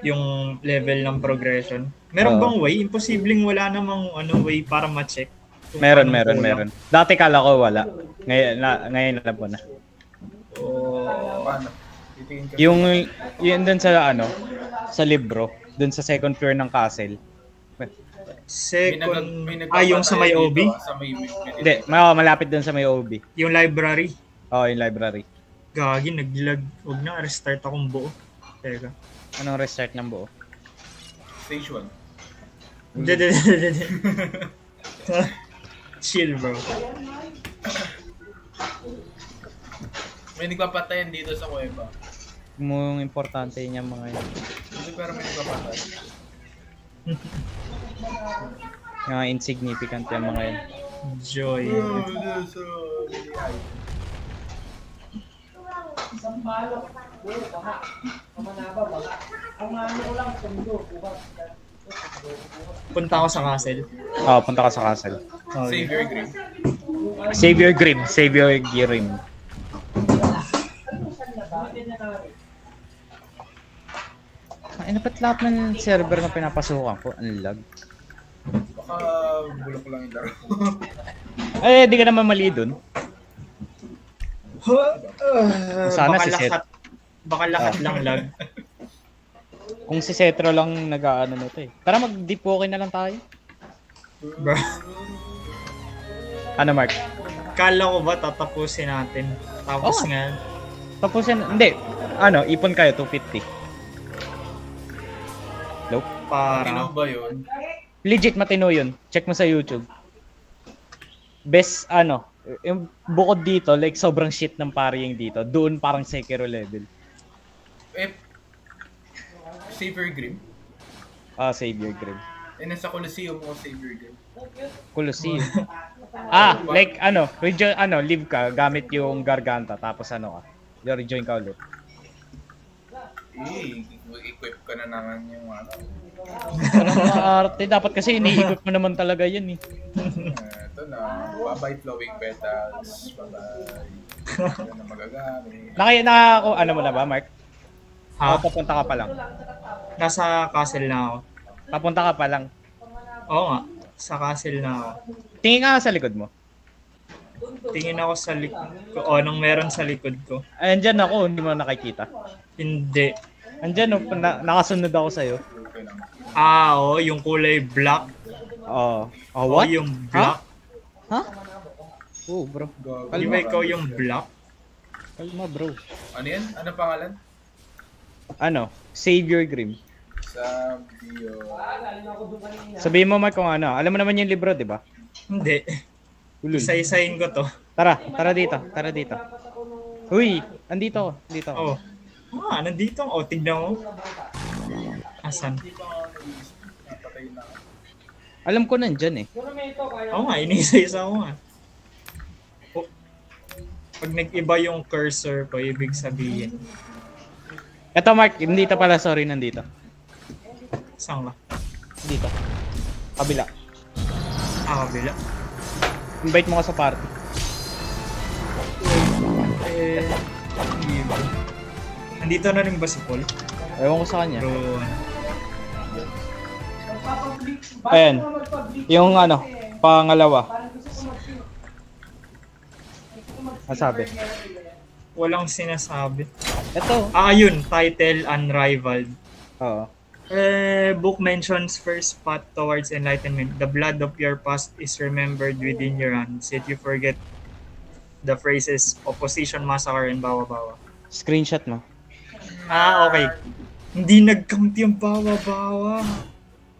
Yung level ng progression. Meron Oo. bang way? Imposibleng wala namang way para ma-check. kung Meron. anong kulang. Dati kala ko wala. Ngayon alam ko na. Paano? Titingin ka. Yung dun sa sa libro, dun sa second floor ng castle. Second, may yung sa may OB? dito, sa may Hindi, malapit dun sa may OB. Yung library. Oo, yung library. Gagi, naglag. Huwag na, restart akong buo. Teka. Anong restart ng buo? Stage 1. Hindi. Chill, bro. May nagpapatayan dito sa kuweba. Yung importante niya mga yun. Hindi, pero may nagpapatay. Mga insignificant yung mga yun. Joy. Isang balok. Baka. Pamanaba, baka. Ang ano ko lang, sundo. Bukas. Punta ako sa castle. Oo, punta ka sa castle. Okay. Savior Grim. Savior Grim. Savior Grim. Ay, ba't lahat ng server na pinapasukan ko? Ang lag. Baka bulok lang yung laro. Eh, di ka naman mali dun. Sana baka si Seth. Baka lahat lang lag. Kung si Setro lang nag-aano nito eh. Tara, mag-deep walking na lang tayo. Bro. Ano, Mark? Kala ko ba tatapusin natin? Tapos Oh. nga. Tapusin, hindi. Ano, ipon kayo, 250. Nope. Tino Para. ba yun? Legit matino yun. Check mo sa YouTube. Best, yung bukod dito, like sobrang shit ng parrying dito. Doon parang Sekiro level. Eh, Savior Grim? Savior Grim. Eh, nasa Coliseum mo Savior Grim. Colosseum. Like live ka gamit yung Garganta tapos rejoin ka ulit. Eh, equip ka na naman yung ano. Arte dapat kasi iniikot mo naman talaga 'yan eh. Ito na, bye-bye flowing petals, bye-bye. Ito na magagamit. Ano mo na ba, Mark? Ha? Papunta ka pa lang. Nasa castle na ako. Papunta ka pa lang. Oo nga. Sa castle na ako. Tingin ka sa likod mo. Tingin ako sa likod ko. O, anong meron sa likod ko? Andiyan ako, hindi mo nakikita. Hindi. Andiyan, nakasunod ako sa'yo. Okay lang. Oo. Yung kulay black. Oh, O, what? yung black. Ha? Oh, bro. Di ba ikaw yung black? Kalma, bro. Ano yan? Ano pangalan? Savior Grim. Sabihin mo, Mark, kung ano. Alam mo naman yung libro, di ba? Hindi. Ulul. Isa-isahin ko to. Tara dito. Uy, andito ako. Oh. Nandito. O, tignan mo. Asan? Hindi pa ako nag-iisip. Napatay na ako. Alam ko nandyan eh. Oo nga, inisa-isa ko nga. Oh. Pag nag-iba yung cursor ko, ibig sabihin. Eto, Mark, nandito pala, sorry, nandito. Saan ka? Dito. Kabila. Kabila. Invite mo ka sa party. Nandito na rin ba si Paul? Ewan ko sa kanya. Bro, Ayan. Yung pangalawa. Sabi. walang sinasabi. Ito. Yun. Title, Unrivaled. Oo. Book mentions first path towards enlightenment. The blood of your past is remembered within your hands. Yet you forget the phrases opposition, massacre, and bawa-bawa. Screenshot mo. Okay. Hindi nag-count yung bawa-bawa.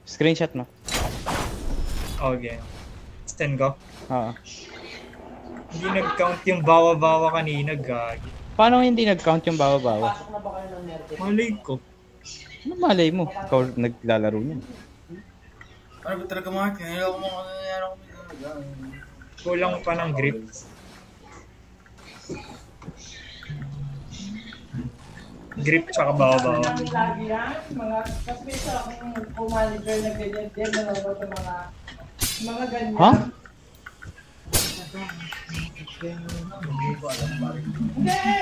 Screenshot mo. Okay. Send ko. Oo. Hindi nag-count yung bawa-bawa kanina, gagi. Paano hindi nag-count yung bawa-bawa? Malay ko. Ano malay mo? Ikaw naglalaro niyan. Ano ba talaga mga kinala ko mga nangyari ko talaga. Kulang pa ng grip. Grip tsaka bawa-bawa. Lagi yan, kasi may isa akong co-manager na ganyan din, nanonood ng mga ganyan. Ha? Hindi,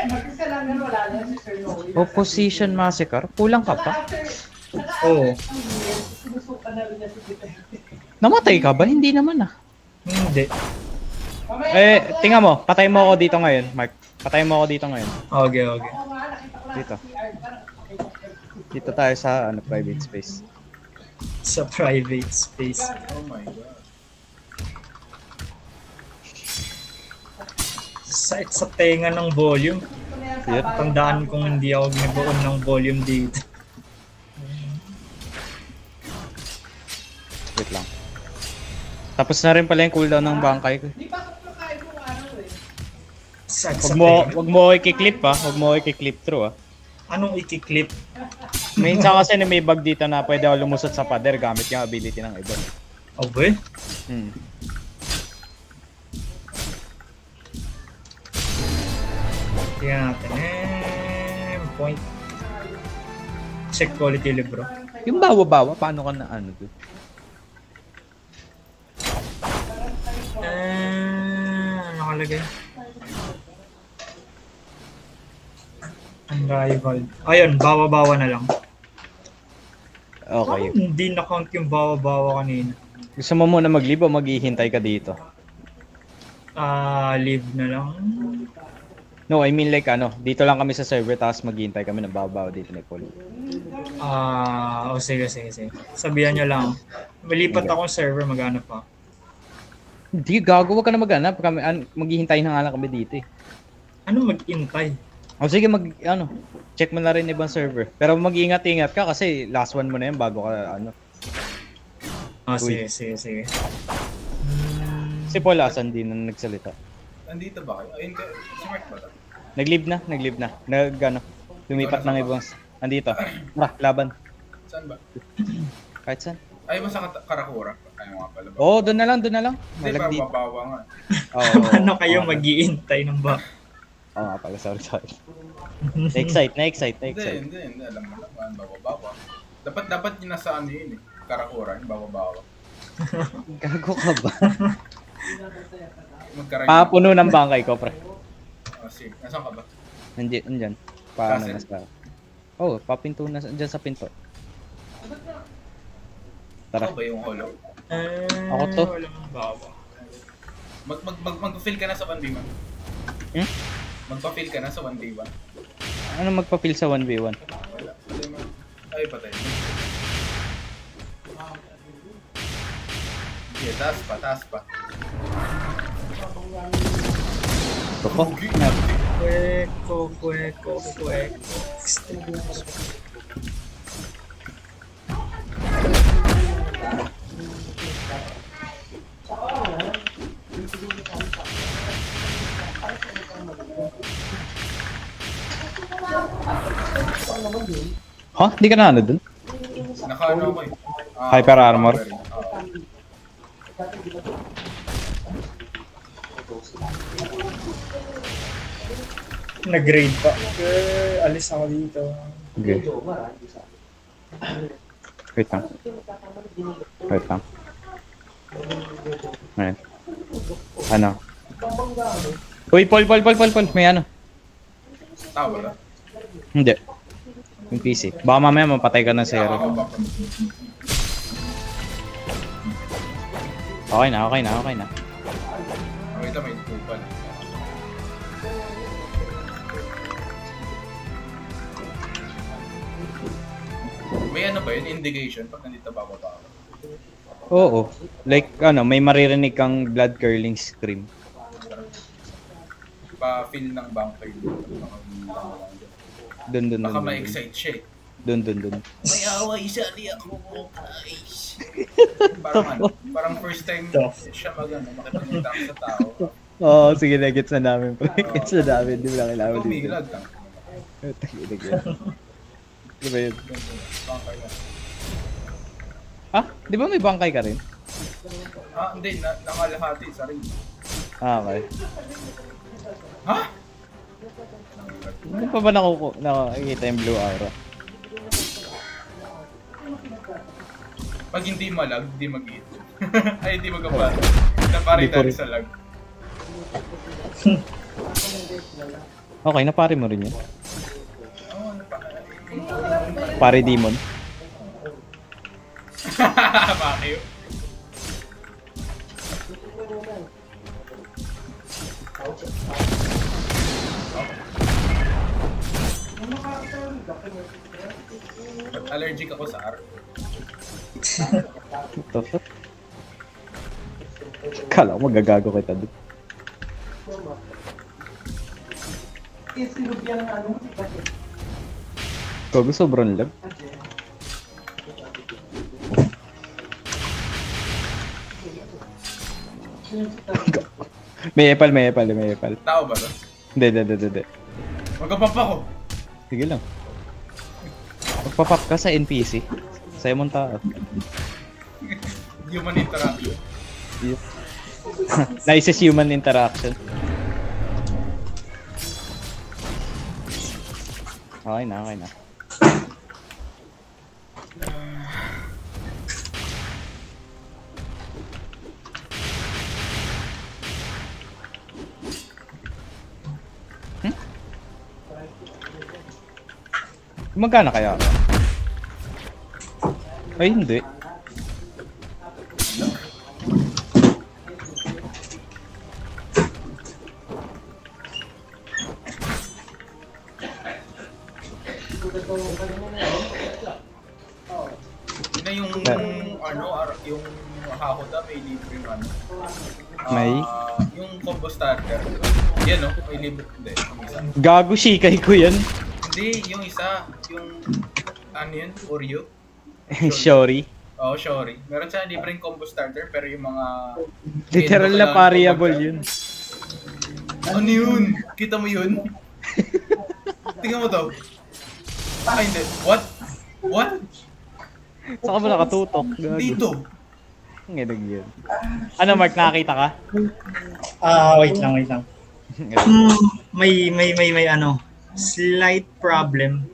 mag-isa lang yan, wala lang si Sir Noe. Opposition massacre? Kulang ka pa? Oo. Sinusuka na rin niya si Peter. Namatay ka ba? Hindi naman ah. Hindi. Tingnan mo. Patay mo ako dito ngayon, Mark. Patay mo ako dito ngayon. Okay, okay. Dito. Dito tayo sa private space. sa private space. Oh my god. Sa tenga ng volume. Yun. Tandaan kong hindi ako nag-on ng volume dito. Wait lang. Tapos na rin pala yung cooldown ng bangkay ko. Di pa ako nakain kung ano eh. Sa Wag mo i-clip ha. Wag mo i-clip through ha. Anong i-clip? Minsan kasi na may bug dito na pwede ako lumusot sa pader gamit yung ability ng iba. Oh, boy? Hmm. Tingnan natin. Point. Check quality libro. Yung bawa-bawa, paano ka na ano to? Nakalagay. Unrivaled. Ayun, bawa-bawa na lang. Okay. Hindi na-count yung bawa-bawa kanina. Gusto mo muna mag-leave o maghihintay ka dito? Leave na lang. No, I mean like ano, dito lang kami sa server tapos maghihintay kami ng bawa-bawa dito ni Paul. Sige. Sabihan nyo lang. Malipat akong server, maghanap pa. Hindi, gago, wag ka na maghanap. Maghihintay na nga lang kami dito eh. Ano mag-intay? O sige, check mo na rin ibang server. Pero mag-ingat-ingat ka kasi last one mo na yan bago ka ano. Sige. Si Paul asan din nang nagsalita. Nandito ba kayo? Ayun kayo. Si Mark ba ito? Nag-leave na. Lumipat ng ibang. Andito. Tara, laban. Saan ba? Kahit saan. Ay, mo sa Karakura. Ayaw nga pala ba? Oo, doon na lang. Hindi, Malag parang dito. babawa nga. Oo. Paano kayo mag-iintay ng ba? Oo nga pala, sorry. Na-excite. Hindi. Alam mo naman, babawa. Dapat yung nasa ano yun eh. Karakura, yung babawa. Gago ka ba? Magkaroon. Puno ng bangkay ko, pre. Sige. Nasaan ka ba? Nandiyan. Paano Castle? nasa? Oh, papinto na dyan sa pinto. Tara. Ikaw ba yung hollow? Ako to. Walang bawa. Mag-fill ka na sa 1v1. Magpa-fill ka na sa 1v1. Ano magpa-fill sa 1v1? Wala. Ay, patay. Yeah, taas pa. Toko. Kweko. Ha? Hindi ka na ano dun? Naka-ano ako eh. Hyper armor? Nag-grade pa. Alis ako dito. Okay. Wait lang. Ayan. Ano? Uy, Paul. May ano? Wala. Hindi. Yung PC. Baka mamaya mapatay ka ng zero. Okay na. Wait, may tupal. May ano ba yun? Indication pag nandito bababa ako. Oo. Like, may maririnig kang blood curling scream. Pa-fill ng bunker. Dun. Baka ma-excite siya eh. Dun. May away siya di ako. Guys. Parang first time siya makipagpunta sa tao. Oo, sige na. Gets na namin. Gets na namin. Di mo lang kailangan dito. Tumilag lang. Di ba yun? Bunker na. Ha? Di ba may bangkay ka rin? Hindi. Nakalahati. Sorry. Okay. Ha? Hindi pa ba nakikita yung blue aura? Pag hindi malag, hindi mag-hit. Ay, hindi magabala. Napari tayo sa lag. Okay, napari mo rin yun. Pare demon. Bakit? Allergic ako sa R. Ito. Kala ko magagago kita doon. Isilog yan ano, kasi. Kogo sobrang lag. May epal. Tao ba to? Hindi. Magkapap ako. Sige lang. Magpapap ka sa NPC. Sa'yo mong tao. Human interaction. Nice is human interaction. Okay na. Magkano kaya? Ay, hindi. Yun na yung Hakoda may libre yung ano. May? Yung combo starter. Yan no, may libre. Hindi, yung isa. Gago shikai ko yan. Hindi, yung isa. Yung ano yun? Oreo? Sorry. Oo, sorry. Meron siya libreng combo starter pero yung mga... Literal na variable yun. Ano yun? Kita mo yun? Tingnan mo to. Ah, hindi. What? Saka ba nakatutok? Gago. Dito. Nginig yun. Ano Mark, nakakita ka? Wait lang. May ano, slight problem.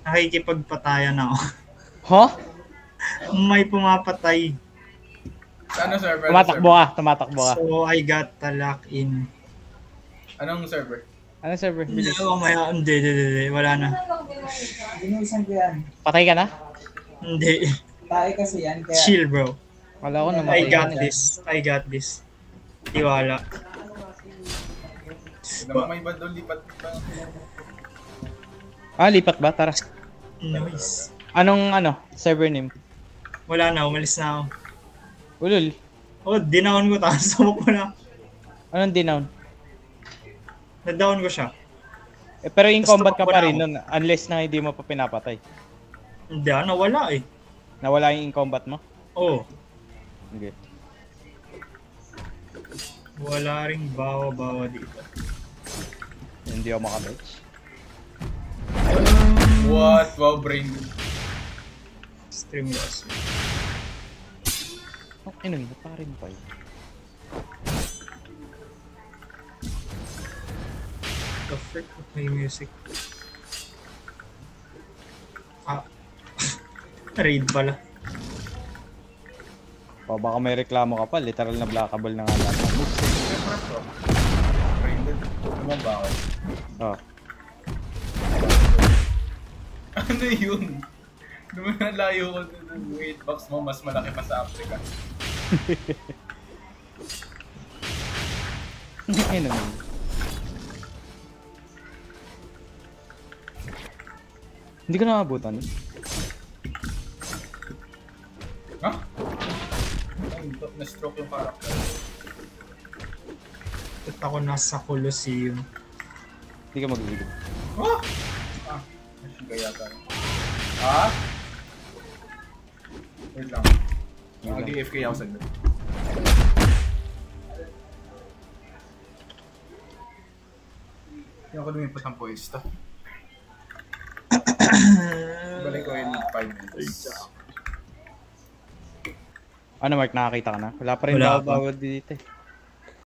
Nakikipagpatayan ako. Huh? May pumapatay. Sa ano server? Tumatakbo ka. So I got the lock in. Anong server? Anong server? Bilis. Hindi. Wala na. Binusan ko yan. Patay ka na? Hindi. Tayo kasi yan, kaya... Chill bro. Wala ko I namatay. got this. Tiwala. Naman may iba doon lipat pa. Lipat ba? Tara. Nice. Anong server name? Wala na, umalis na ako. Ulul. Dinown ko tapos sumok ko na. Anong dinown? Na-down ko siya. Pero in Gusto combat ko ka pa wala rin ako. nun, unless na hindi mo pa pinapatay. Hindi, nawala eh. Nawala yung in combat mo? Oo. Okay. Wala ring bawa-bawa dito. Hindi ako makabetch. What? Wow, brain. Stream loss. Inong, pa rin pa yun. The frick with my music. Raid pala. Baka may reklamo ka pa, literal na blockable na nga lahat ng moves. Brain din. Naman ba ako? Ano yun? Naman nalayo ko yung hitbox mo, mas malaki pa sa Africa. Ayun naman. Hindi ko nakabutan. Ha? Ay, na-stroke yung character. Ito ako nasa Colosseum. Hindi ka magiging. Oh! Kaya tayo. Ha? Wait lang. Mag-AFK ako sa gano'n. Hindi ako lumipat ng pwesto. Balik ko in 5 minutes. Ano Mark, nakakita ka na? Wala pa rin Wala bawad dito eh.